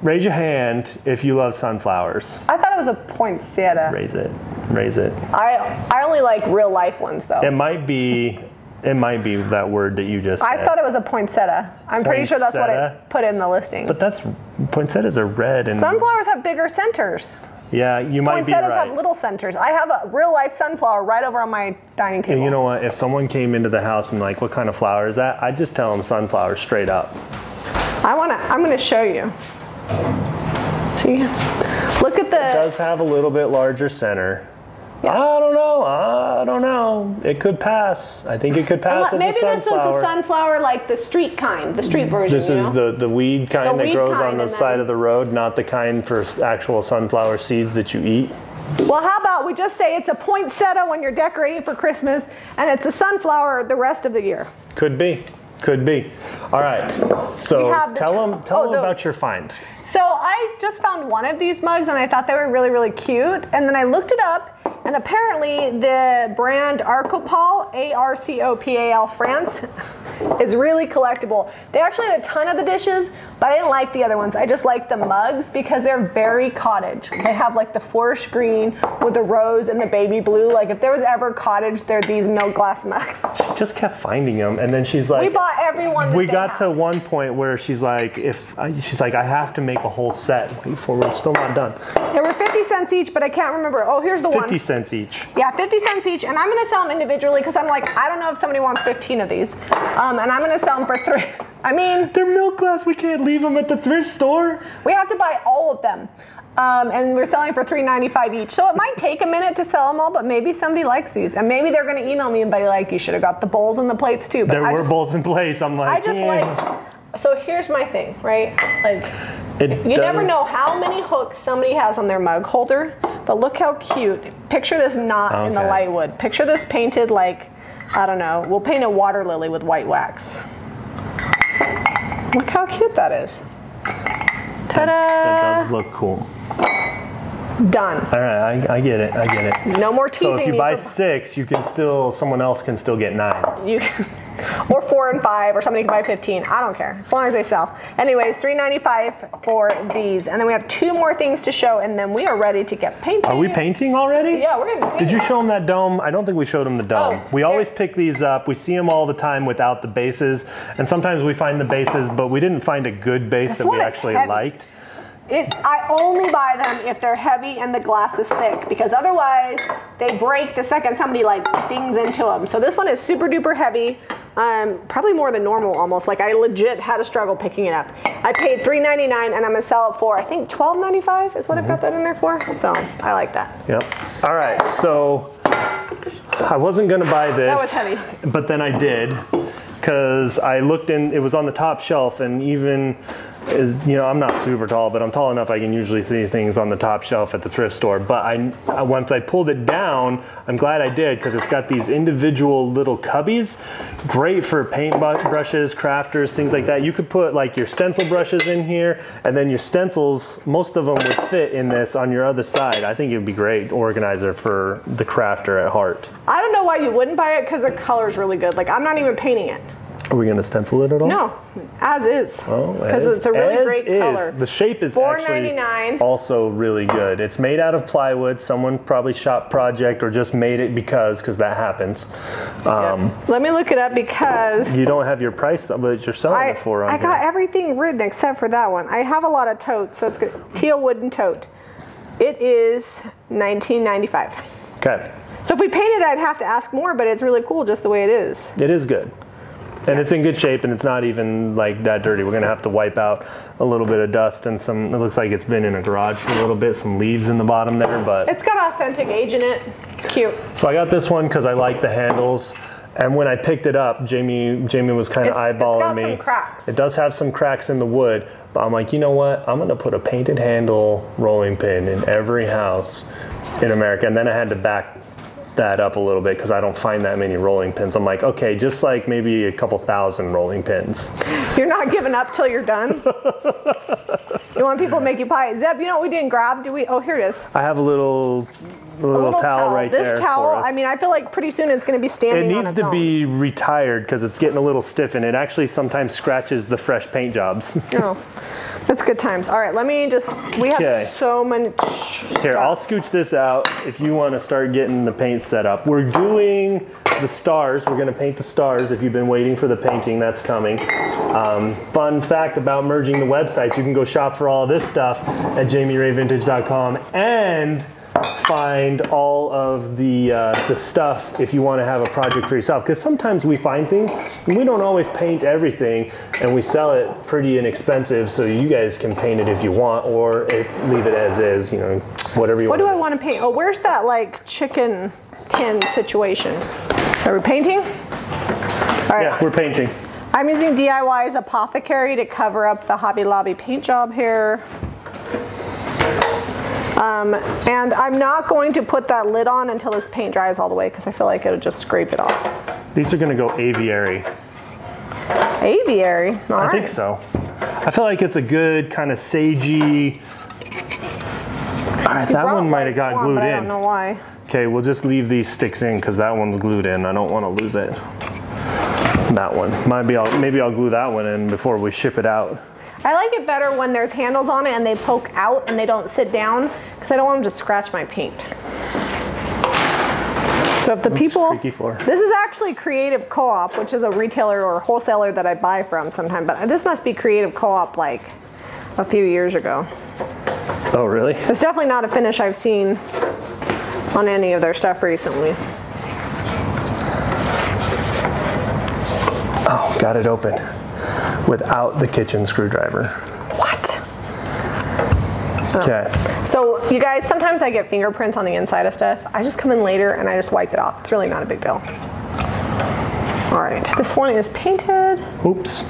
Raise your hand if you love sunflowers. I thought it was a poinsettia. Raise it. Raise it. I only like real life ones though. It might be that word that you just said. I thought it was a poinsettia. I'm pretty sure that's what I put in the listing. But poinsettias are red. And sunflowers have bigger centers. Yeah, you might be right. Poinsettias have little centers. I have a real life sunflower right over on my dining table. And you know what? If someone came into the house and like, what kind of flower is that? I'd just tell them sunflower straight up. I'm going to show you. See? Look at the... It does have a little bit larger center. Yeah. I don't know. It could pass. I think it could pass as a sunflower. Maybe this is a sunflower like the street kind, the street version. This is the weed kind that grows on the side of the road, not the kind for actual sunflower seeds that you eat. Well, how about we just say it's a poinsettia when you're decorating for Christmas, and it's a sunflower the rest of the year. Could be. All right. So tell them about your find. So I just found one of these mugs, and I thought they were really, really cute. And then I looked it up, and apparently the brand Arcopal, A-R-C-O-P-A-L, France, is really collectible. They actually had a ton of the dishes, but I didn't like the other ones. I just like the mugs because they're very cottage. They have like the forest green with the rose and the baby blue. Like if there was ever cottage, they're these milk glass mugs. She just kept finding them, and then she's like, we bought everyone. We got to one point where she's like, I have to make a whole set. Wait for we're still not done. They were 50 cents each, but I can't remember. Oh, here's the 50 cents each. Yeah, 50 cents each, and I'm going to sell them individually because I'm like, I don't know if somebody wants 15 of these, and I'm going to sell them for 3. I mean, they're milk glass. We can't leave them at the thrift store. We have to buy all of them, and we're selling for $3.95 each. So it might take a minute to sell them all, but maybe somebody likes these, and maybe they're going to email me and be like, "You should have got the bowls and the plates too." But there were bowls and plates. I'm like, So here's my thing, right? Like, you never know how many hooks somebody has on their mug holder, but look how cute. Picture this knot in the light wood. Picture this painted like, I don't know, we'll paint a water lily with white wax. Look how cute that is. Ta-da! That does look cool. Done. All right, I get it. No more teasing. So if you buy 6, someone else can still get 9. You can, or 4 and 5, or somebody can buy 15. I don't care, as long as they sell. Anyways, $3.95 for these, and then we have 2 more things to show, and then we are ready to get painting. Are we painting already? Yeah, we're gonna paint. Did you show them that dome? I don't think we showed them the dome. We always pick these up. We see them all the time without the bases, and sometimes we find the bases, but we didn't find a good base that we actually liked. I only buy them if they're heavy and the glass is thick, because otherwise they break the second somebody like dings into them. So this one is super duper heavy, probably more than normal almost. Like I legit had a struggle picking it up. I paid $3.99 and I'm gonna sell it for I think $12.95 is what I've got that in there for. So I like that. Yep. All right. So I wasn't gonna buy this. That was heavy. But then I did, because I looked in. It was on the top shelf, and even. I'm not super tall, but I'm tall enough I can usually see things on the top shelf at the thrift store. But once I pulled it down, I'm glad I did, because it's got these individual little cubbies. Great for paint brushes, crafters, things like that. You could put like your stencil brushes in here, and then your stencils, most of them would fit in this on your other side. I think it would be great organizer for the crafter at heart. I don't know why you wouldn't buy it, because the color's really good. Like I'm not even painting it. Are we going to stencil it at all? No, as is. Because it's a really great color. The shape is actually also really good. It's made out of plywood. Someone probably shop project or just made it because that happens. Let me look it up, because you don't have your price, but you're selling it for. I got everything written except for that one. I have a lot of totes, so it's good. Teal wooden tote. It is $19.95. Okay. So if we painted it, I'd have to ask more, but it's really cool just the way it is. It is good. And it's in good shape, and it's not even like that dirty. We're gonna have to wipe out a little bit of dust and some, it looks like it's been in a garage for a little bit, some leaves in the bottom there, but. It's got authentic age in it. It's cute. So I got this one because I like the handles. And when I picked it up, Jamie was kind of eyeballing me. It's got some cracks. It does have some cracks in the wood, but I'm like, you know what? I'm gonna put a painted handle rolling pin in every house in America. And then I had to back that up a little bit because I don't find that many rolling pins. I'm like, okay, just like maybe a couple thousand rolling pins. You're not giving up till you're done? You want people to make you pie? Zeb, you know what we didn't grab? Do we? Oh, here it is. I have a little towel right there. This towel, I mean, I feel like pretty soon it's going to be standing on its own. It needs to be retired because it's getting a little stiff, and it actually sometimes scratches the fresh paint jobs. Oh, that's good times. All right, let me just, we have so much Here, I'll scooch this out if you want to start getting the paint set up. We're doing the stars. We're going to paint the stars. If you've been waiting for the painting, that's coming. Fun fact about merging the websites, you can go shop for all this stuff at JamieRayVintage.com and find all of the stuff if you want to have a project for yourself, because sometimes we find things and we don't always paint everything, and we sell it pretty inexpensive, so you guys can paint it if you want, or leave it as is, you know, whatever you want. What do I want to paint? Oh, where's that like chicken tin situation? Are we painting? All right. Yeah, we're painting. I'm using DIY's Apothecary to cover up the Hobby Lobby paint job here. And I'm not going to put that lid on until this paint dries all the way because I feel like it'll just scrape it off. These are going to go aviary. Aviary? I think so. I feel like it's a good kind of sagey. All right, that one might have got glued in. I don't know why. Okay, we'll just leave these sticks in because that one's glued in. I don't want to lose it. That one. Maybe I'll glue that one in before we ship it out. I like it better when there's handles on it and they poke out and they don't sit down because I don't want them to scratch my paint. So if the people, this is actually Creative Co-op, which is a retailer or wholesaler that I buy from sometimes, but this must be Creative Co-op like a few years ago. Oh, really? It's definitely not a finish I've seen on any of their stuff recently. Oh, got it open without the kitchen screwdriver. What? Okay. So you guys, sometimes I get fingerprints on the inside of stuff. I just come in later and I just wipe it off. It's really not a big deal. All right, this one is painted. Oops.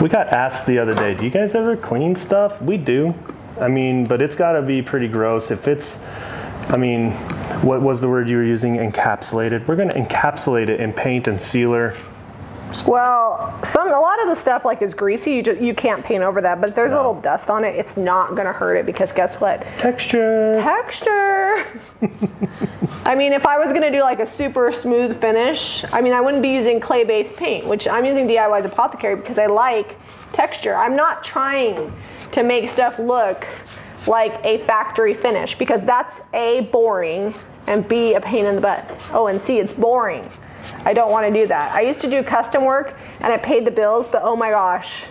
We got asked the other day, do you guys ever clean stuff? We do. I mean, but it's gotta be pretty gross. If it's, I mean, what was the word you were using? Encapsulated. We're gonna encapsulate it in paint and sealer. Well, a lot of the stuff like is greasy. You can't paint over that, but if there's a little dust on it, it's not going to hurt it because guess what? Texture. I mean, if I was going to do like a super smooth finish, I mean, I wouldn't be using clay-based paint, which I'm using DIY's Apothecary because I like texture. I'm not trying to make stuff look like a factory finish because that's A, boring, and B, a pain in the butt. Oh, and C, it's boring. I don't want to do that. I used to do custom work and I paid the bills, but oh my gosh,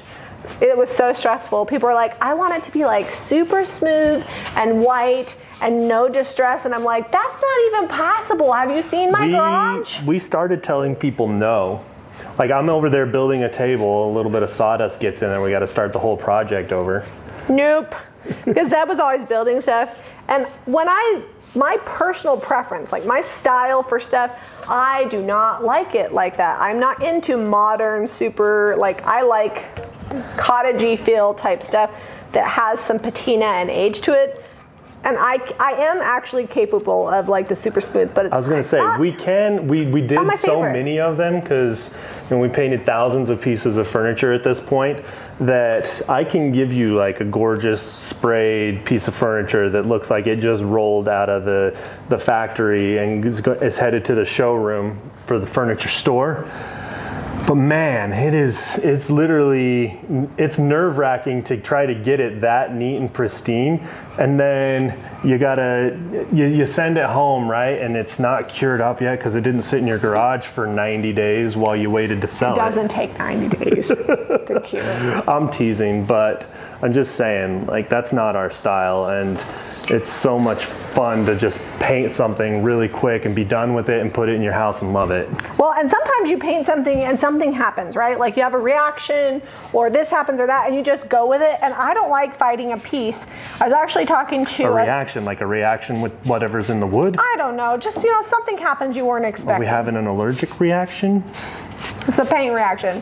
it was so stressful. People were like, I want it to be like super smooth and white and no distress. And I'm like, that's not even possible. Have you seen my garage? We started telling people no. Like I'm over there building a table, a little bit of sawdust gets in there, we got to start the whole project over. Nope. Because that was always building stuff. And when my personal preference, like my style for stuff, I do not like it like that. I'm not into modern, super, like I like cottagey feel type stuff that has some patina and age to it. And I am actually capable of like the super smooth, but I was gonna say we did so many of them because we painted thousands of pieces of furniture at this point that I can give you like a gorgeous sprayed piece of furniture that looks like it just rolled out of the factory and is headed to the showroom for the furniture store. But man, it's literally, it's nerve-wracking to try to get it that neat and pristine, and then you send it home, right? And it's not cured up yet because it didn't sit in your garage for 90 days while you waited to sell it. It doesn't take 90 days to cure. I'm teasing, but I'm just saying, like, that's not our style, and it's so much fun to just paint something really quick and be done with it and put it in your house and love it. Well, and sometimes you paint something and something happens, right? Like you have a reaction or this happens or that, and you just go with it. And I don't like fighting a piece. I was actually talking to a reaction, like a reaction with whatever's in the wood? I don't know. Just, something happens you weren't expecting. Are we having an allergic reaction? It's a pain reaction.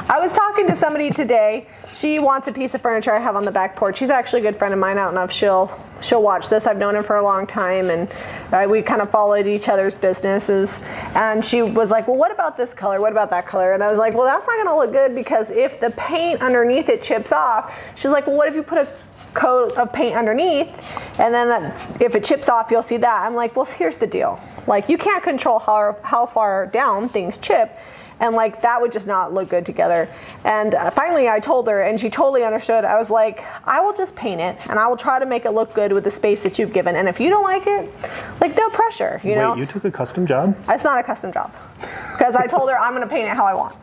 I was talking to somebody today. She wants a piece of furniture I have on the back porch. She's actually a good friend of mine. I don't know if she'll watch this. I've known her for a long time, and we kind of followed each other's businesses. And she was like, well, what about this color? What about that color? And I was like, well, that's not going to look good because if the paint underneath it chips off. She's like, well, what if you put a coat of paint underneath, and then if it chips off, you'll see that. I'm like, well, here's the deal. Like, you can't control how far down things chip. And like that would just not look good together. And finally I told her, and she totally understood. I was like, I will just paint it and I will try to make it look good with the space that you've given. And if you don't like it, like no pressure, you know? Wait, you took a custom job? It's not a custom job. Because I told her I'm going to paint it how I want.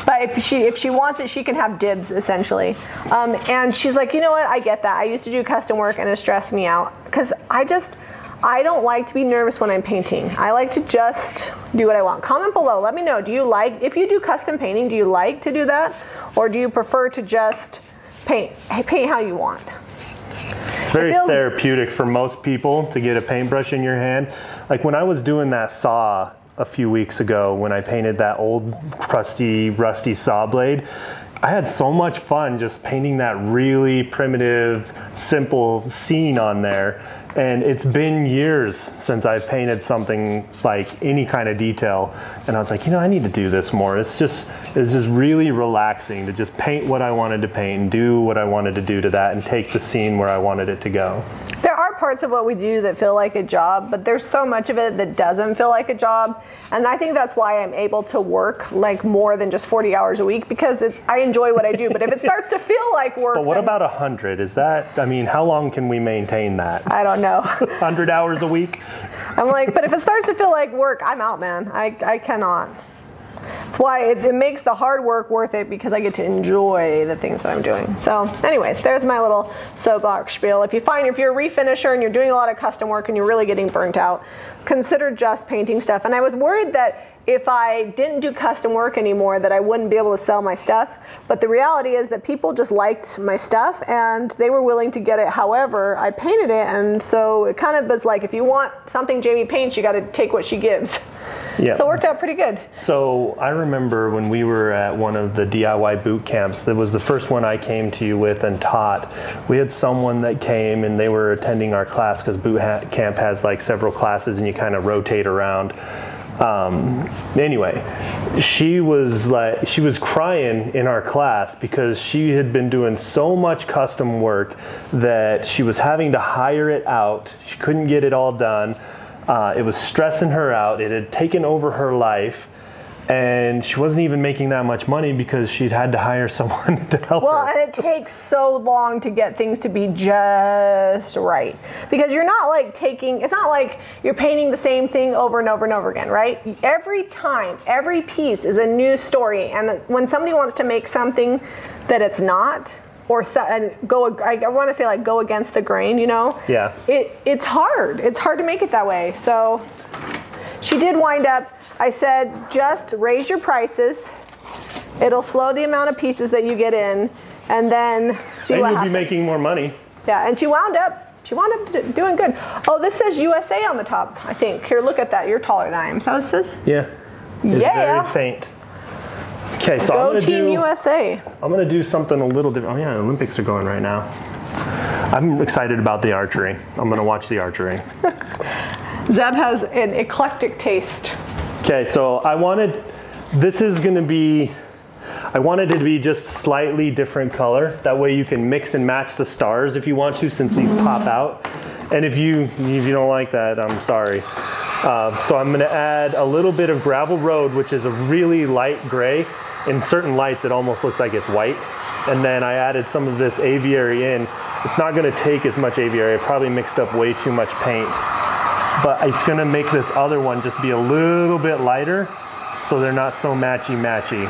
But if she wants it, she can have dibs, essentially. And she's like, you know what? I get that. I used to do custom work and it stressed me out. Because I don't like to be nervous when I'm painting. I like to just do what I want. Comment below. Let me know. If you do custom painting, do you like to do that? Or do you prefer to just paint how you want? It's very therapeutic for most people to get a paintbrush in your hand. Like when I was doing that saw a few weeks ago, when I painted that old crusty, rusty saw blade, I had so much fun just painting that really primitive, simple scene on there. And it's been years since I've painted something like any kind of detail. And I was like, I need to do this more. It's just really relaxing to just paint what I wanted to paint and do what I wanted to do to that and take the scene where I wanted it to go. There are parts of what we do that feel like a job, but there's so much of it that doesn't feel like a job. And I think that's why I'm able to work like more than just 40 hours a week, because I enjoy what I do. But if it starts to feel like work... But what about 100? How long can we maintain that? I don't know. 100 hours a week? I'm like, but if it starts to feel like work, I'm out, man. I cannot. That's why it makes the hard work worth it, because I get to enjoy the things that I'm doing. So anyways, there's my little soapbox spiel. If you're a refinisher and you're doing a lot of custom work and you're really getting burnt out, consider just painting stuff. And I was worried that if I didn't do custom work anymore, that I wouldn't be able to sell my stuff. But the reality is that people just liked my stuff and they were willing to get it however I painted it. And so it kind of was like, if you want something Jamie paints, you got to take what she gives. Yeah. So it worked out pretty good. So I remember when we were at one of the DIY boot camps, that was the first one I came to you with and taught. We had someone that came and they were attending our class, because boot camp has like several classes and you kind of rotate around. Anyway, she was crying in our class because she had been doing so much custom work that she was having to hire it out. She couldn't get it all done. It was stressing her out. It had taken over her life. And she wasn't even making that much money because she'd had to hire someone to help her. Well, and it takes so long to get things to be just right. Because you're not like it's not like you're painting the same thing over and over and over again, right? Every time, every piece is a new story. And when somebody wants to make something that it's not, I want to say like go against the grain, Yeah. It's hard. It's hard to make it that way. So she did wind up, I said, just raise your prices. It'll slow the amount of pieces that you get in, and then see what happens. And you'll be making more money. Yeah, and she wound up doing good. Oh, this says USA on the top, I think. Here, look at that. You're taller than I am. Is that what it says? Yeah. It's very faint. Okay, so I'm Team USA. I'm going to do something a little different. Oh yeah, Olympics are going right now. I'm excited about the archery. I'm going to watch the archery. Zeb has an eclectic taste. Okay, so I wanted it to be just slightly different color. That way you can mix and match the stars if you want to, since these pop out. And if you don't like that, I'm sorry. So I'm going to add a little bit of Gravel Road, which is a really light gray. In certain lights, it almost looks like it's white. And then I added some of this aviary in. It's not going to take as much aviary. I probably mixed up way too much paint. But it's going to make this other one just be a little bit lighter, so they're not so matchy-matchy.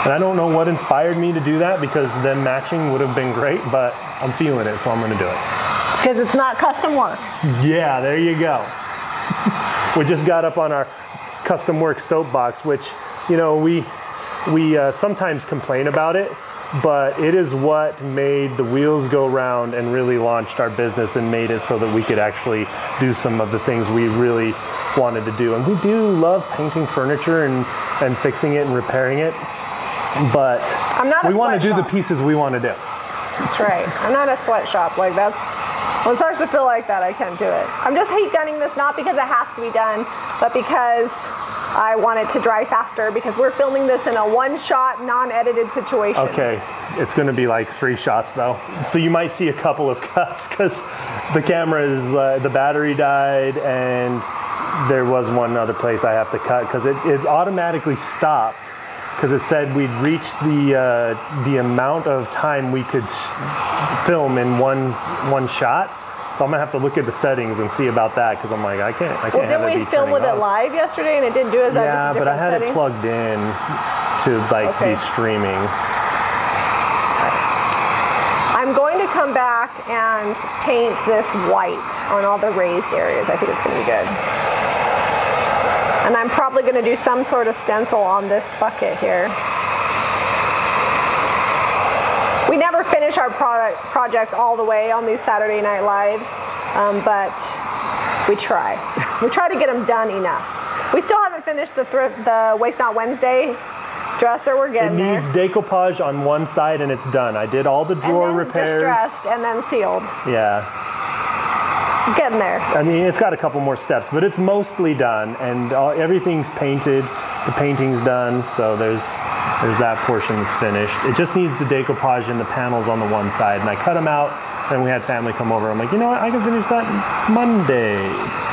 And I don't know what inspired me to do that, because them matching would have been great, but I'm feeling it, so I'm going to do it. Because it's not custom work. Yeah, there you go. We just got up on our custom work soapbox, which you know, we sometimes complain about it, but it is what made the wheels go round and really launched our business and made it so that we could actually do some of the things we really wanted to do. And we do love painting furniture and fixing it and repairing it, but we want to do the pieces we want to do. That's right. I'm not a sweatshop. Like when it starts to feel like that, I can't do it. I'm just heat gunning this, not because it has to be done, but because I want it to dry faster, because we're filming this in a one-shot, non-edited situation. Okay, it's going to be like 3 shots though, so you might see a couple of cuts because the camera is the battery died, and there was one other place I have to cut because it automatically stopped because it said we'd reached the amount of time we could film in one shot. So I'm gonna have to look at the settings and see about that because I'm like, I can't. Well, didn't we film with it live yesterday and it didn't do as that? Yeah, but I had it plugged in to like be streaming. I'm going to come back and paint this white on all the raised areas. I think it's gonna be good. And I'm probably gonna do some sort of stencil on this bucket here. We never finish our projects all the way on these Saturday Night Lives, but we try. We try to get them done enough. We still haven't finished the Waste Not Wednesday dresser. We're getting there. It needs decoupage on one side and it's done. I did all the drawer repairs. Distressed and then sealed. Yeah. Getting there. I mean, it's got a couple more steps, but it's mostly done, and everything's painted. The painting's done, so there's that portion that's finished. It just needs the decoupage in the panels on the one side, and I cut them out, and we had family come over. I'm like, you know what, I can finish that Monday.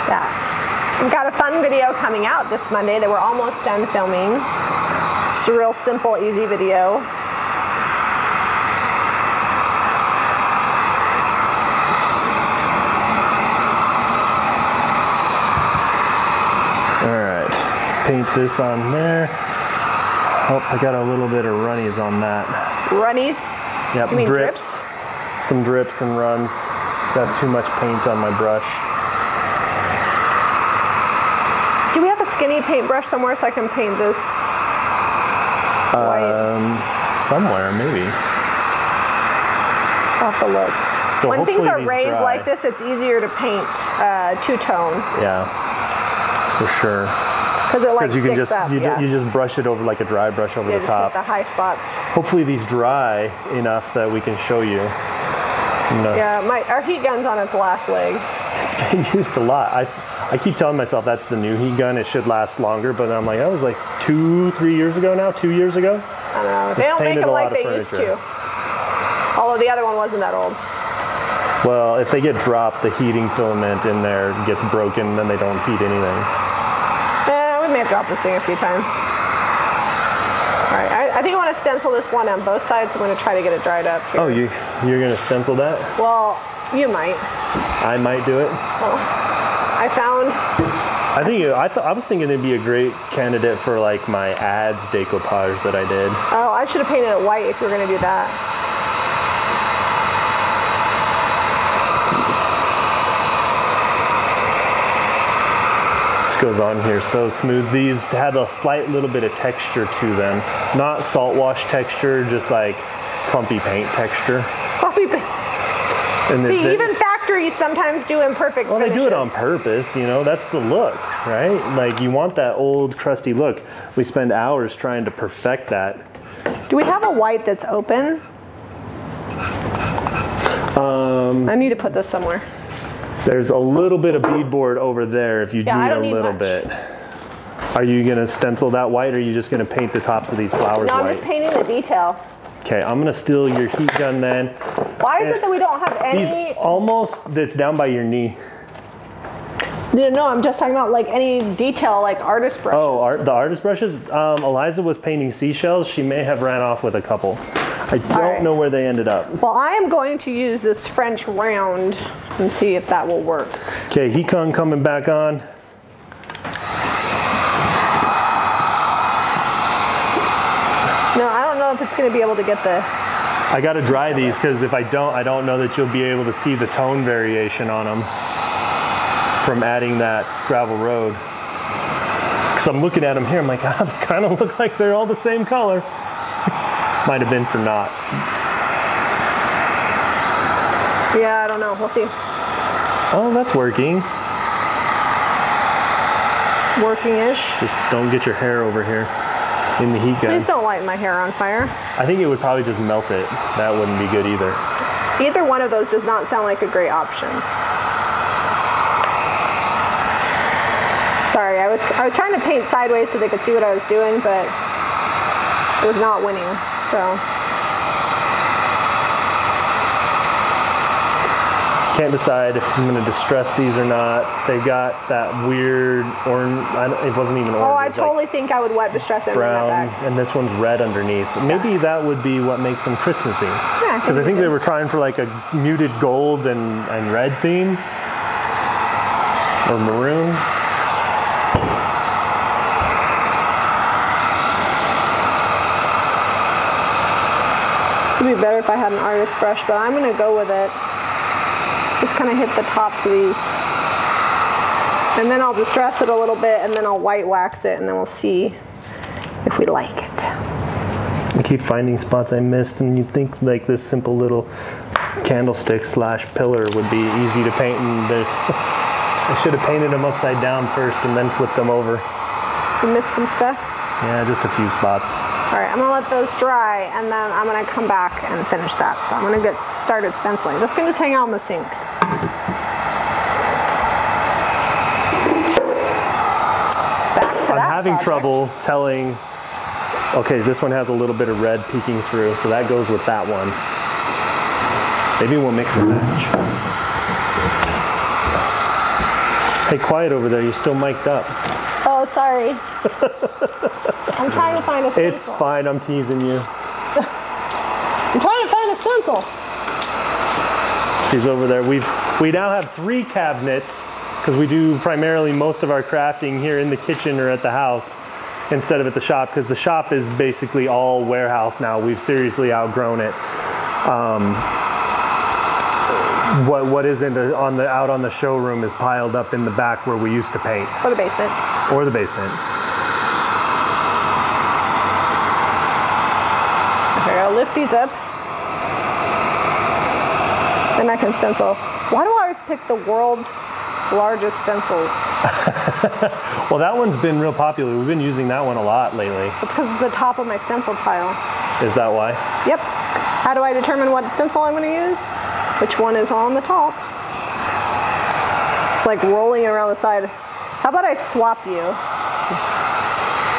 Yeah. We've got a fun video coming out this Monday that we're almost done filming. Just a real simple, easy video. Paint this on there. Oh, I got a little bit of runnies on that. Runnies? Yep, you mean drips? Some drips and runs. Got too much paint on my brush. Do we have a skinny paintbrush somewhere so I can paint this white? Somewhere, maybe. I'll have to look. So when things are raised like this, it's easier to paint two-tone. Yeah, for sure. Because it like sticks up. You just brush it over like a dry brush over the top. Just hit the high spots. Hopefully these dry enough that we can show you. Yeah, our heat gun's on its last leg. It's getting used a lot. I keep telling myself that's the new heat gun. It should last longer, but I'm like, that was like 2-3 years ago now. 2 years ago. I don't know. They don't make them like they used to. Although the other one wasn't that old. Well, if they get dropped, the heating filament in there gets broken, then they don't heat anything. We may have dropped this thing a few times. All right, I think I want to stencil this one on both sides. I'm going to try to get it dried up here. Oh, you're going to stencil that? Well, you might. I might do it. Well, I was thinking it'd be a great candidate for like my ads decoupage that I did. Oh, I should have painted it white if you were going to do that. Goes on here so smooth. These had a slight little bit of texture to them, not salt wash texture, just like clumpy paint texture. Clumpy paint. And see, even factories sometimes do imperfect finishes. They do it on purpose, you know. That's the look, right? Like you want that old crusty look. We spend hours trying to perfect that. Do we have a white that's open? I need to put this somewhere. There's a little bit of beadboard over there if you need a little bit. Are you going to stencil that white, or are you just going to paint the tops of these flowers white? No, I'm just painting the detail. Okay, I'm going to steal your heat gun then. Why is it that we don't have any? That's down by your knee. No, I'm just talking about like any detail, like artist brushes. Oh, the artist brushes? Eliza was painting seashells. She may have ran off with a couple. I don't know where they ended up. Well, I am going to use this French round and see if that will work. Okay, heat gun coming back on. No, I don't know if it's going to be able to get the... I got to dry these because if I don't know that you'll be able to see the tone variation on them from adding that gravel road. Because Because I'm looking at them here, I'm like, ah, they kind of look like they're all the same color. Might have been for naught. Yeah, I don't know. We'll see. Oh, that's working. It's working-ish. Just don't get your hair over here in the heat gun. Please don't light my hair on fire. I think it would probably just melt it. That wouldn't be good either. Either one of those does not sound like a great option. Sorry, I was trying to paint sideways so they could see what I was doing, but it was not winning, so. Can't decide if I'm going to distress these or not. They got that weird orange, it wasn't even orange. Oh, I totally think I would wet distress it. Brown, and this one's red underneath. Maybe that would be what makes them Christmassy. Yeah, because I think they were trying for like a muted gold and red theme. Or maroon. This would be better if I had an artist brush, but I'm going to go with it. Just kind of hit the tops of these. And then I'll distress it a little bit, and then I'll white wax it, and then we'll see if we like it. I keep finding spots I missed, and you'd think like this simple little candlestick / pillar would be easy to paint, and there's I should have painted them upside down first and then flipped them over. You missed some stuff? Yeah, just a few spots. All right, I'm gonna let those dry, and then I'm gonna come back and finish that. So I'm gonna get started stenciling. This can just hang out in the sink. Back to I'm having project. trouble telling. Okay, this one has a little bit of red peeking through, so that goes with that one. Maybe we'll mix and match. Hey, quiet over there. You're still mic'd up. Oh, sorry. I'm trying to find a stencil. It's fine. I'm teasing you. I'm trying to find a stencil. She's over there. We now have 3 cabinets because we do primarily most of our crafting here in the kitchen or at the house instead of at the shop, because the shop is basically all warehouse now. We've seriously outgrown it. What isn't out on the showroom is piled up in the back where we used to paint. Or the basement. Or the basement. Okay, I'll lift these up. Then I can stencil. Why do I always pick the world's largest stencils? Well, that one's been real popular. We've been using that one a lot lately. It's because it's the top of my stencil pile. Is that why? Yep. How do I determine what stencil I'm going to use? Which one is on the top? It's like rolling around the side. How about I swap you?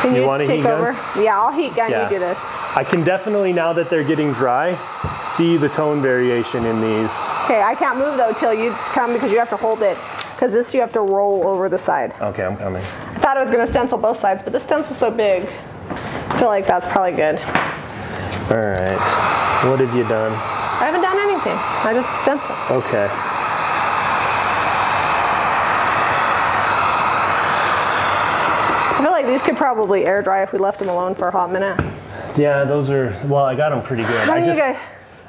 Can you want a take heat over? gun? Yeah, I'll heat gun. Yeah. You do this. I can definitely, now that they're getting dry, see the tone variation in these. Okay, I can't move though till you come, because you have to hold it. Because this you have to roll over the side. Okay, I'm coming. I thought I was going to stencil both sides, but the stencil's so big. I feel like that's probably good. All right. What have you done? I haven't done anything. I just stencil. Okay. I feel like these could probably air dry if we left them alone for a hot minute. Yeah, those are, well, I got them pretty good.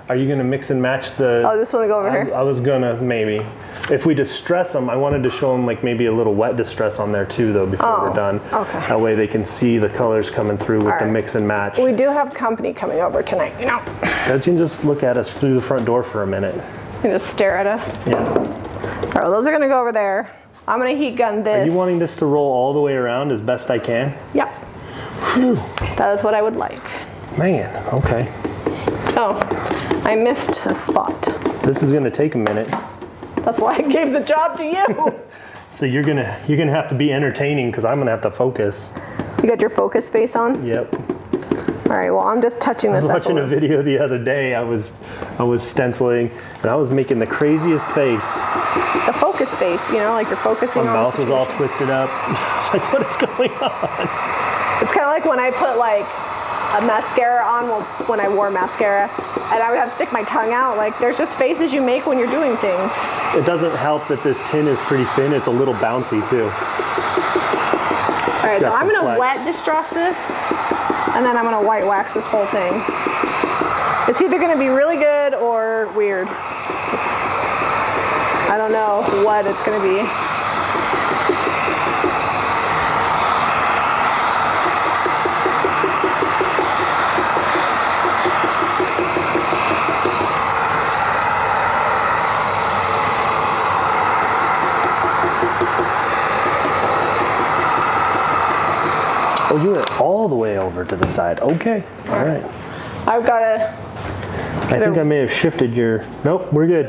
Are you going to mix and match the... Oh, this one to go over here? I was going to, maybe. If we distress them, I wanted to show them like maybe a little wet distress on there too, though, before we're done. Okay. That way they can see the colors coming through with the mix and match. We do have company coming over tonight, you know. You can just look at us through the front door for a minute. You can just stare at us. Yeah. All right, well, those are going to go over there. I'm going to heat gun this. Are you wanting this to roll all the way around as best I can? Yep. Whew. That is what I would like. Man, okay. Oh, I missed a spot. This is going to take a minute. That's why I gave the job to you. So you're gonna have to be entertaining, because I'm gonna have to focus. You got your focus face on? Yep. All right. Well, I'm just touching this. I was watching a video the other day. I was stenciling, and I was making the craziest face. The focus face, you know, like you're focusing on. My mouth was all twisted up. It's like, what is going on? It's kind of like when I put like a mascara on, when I wore mascara, and I would have to stick my tongue out. Like, there's just faces you make when you're doing things. It doesn't help that this tin is pretty thin. It's a little bouncy too. All right, so I'm gonna wet distress this, and then I'm gonna white wax this whole thing. It's either gonna be really good or weird. I don't know what it's gonna be. Oh, you went all the way over to the side. Okay. All right. I've got to... I think I may have shifted your... Nope, we're good.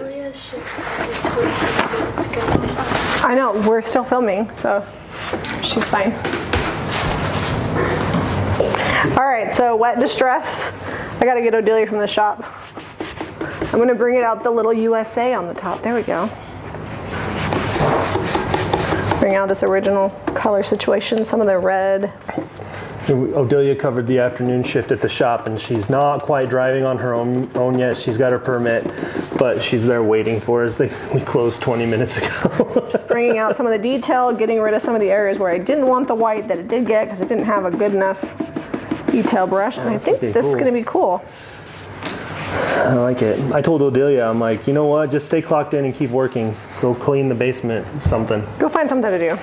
I know, we're still filming, so she's fine. All right, so wet distress. I got to get Odelia from the shop. I'm going to bring it out the little USA on the top. There we go. Bring out this original color situation, some of the red. Odelia covered the afternoon shift at the shop, and she's not quite driving on her own yet. She's got her permit, but she's there waiting for us. We closed 20 minutes ago. Just bringing out some of the detail, getting rid of some of the areas where I didn't want the white that it did get because it didn't have a good enough detail brush. And I think this is going to be cool. I like it. I told Odelia, I'm like, you know what? Just stay clocked in and keep working. Go clean the basement, something. Go find something to do.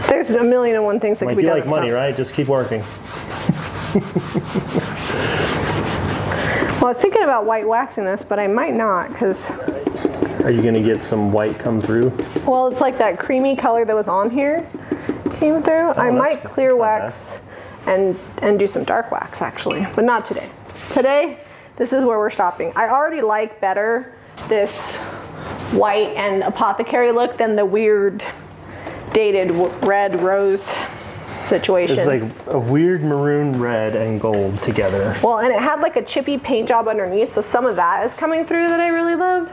There's a million and one things that can be done. You like money, right? Just keep working. Well, I was thinking about white waxing this, but I might not because... Are you going to get some white come through? Well, it's like that creamy color that was on here came through. I might clear wax and do some dark wax, actually, but not today. Today, this is where we're stopping. I already like better this white and apothecary look than the weird dated red rose situation. It's like a weird maroon red and gold together. Well, and it had like a chippy paint job underneath, so some of that is coming through that I really love.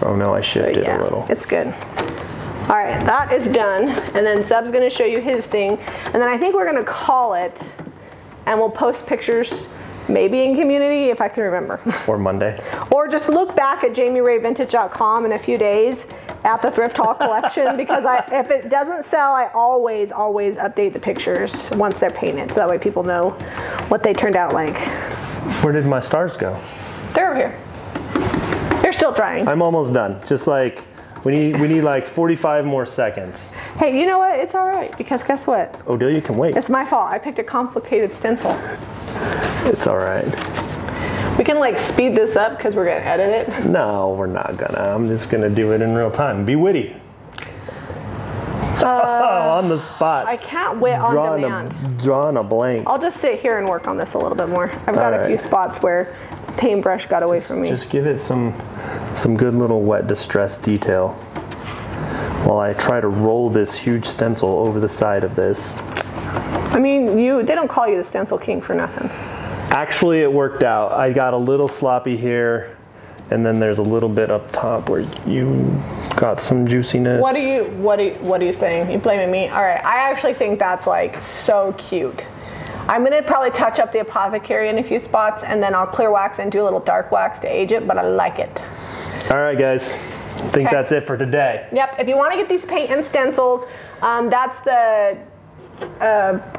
Oh no, I shifted a little. It's good. All right, that is done. And then Zeb's gonna show you his thing. And then I think we're gonna call it, and we'll post pictures maybe in community if I can remember. Or Monday. Or just look back at JamieRayVintage.com in a few days at the thrift haul collection because if it doesn't sell, I always update the pictures once they're painted so that way people know what they turned out like. Where did my stars go? They're over here. They're still drying. I'm almost done. Just like we need like 45 more seconds. Hey, you know what? It's all right because guess what? Odelia can wait. It's my fault. I picked a complicated stencil. It's all right. We can like speed this up because we're gonna edit it. No, we're not gonna. I'm just gonna do it in real time. Be witty. On the spot. I can't wit on demand. Drawing a blank. I'll just sit here and work on this a little bit more. I've got a few spots where the paintbrush got away from me. Just give it some good little wet distress detail while I try to roll this huge stencil over the side of this. I mean, they don't call you the stencil king for nothing. Actually, it worked out. I got a little sloppy here, and then there's a little bit up top where you got some juiciness. What are you saying? You blaming me? All right. I actually think that's like so cute. I'm gonna probably touch up the apothecary in a few spots, and then I'll clear wax and do a little dark wax to age it. But I like it. All right, guys. I think that's it for today. Yep. If you want to get these paint and stencils, that's the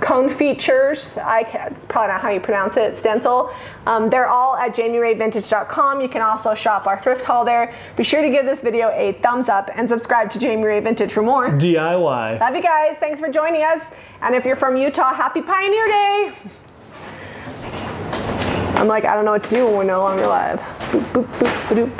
Cone Features. It's probably not how you pronounce it. Stencil. They're all at JamieRayVintage.com. You can also shop our thrift haul there. Be sure to give this video a thumbs up and subscribe to Jamie Ray Vintage for more DIY. Love you guys. Thanks for joining us. And if you're from Utah, happy Pioneer Day. I'm like, I don't know what to do when we're no longer live. Boop, boop, boop, boop, boop.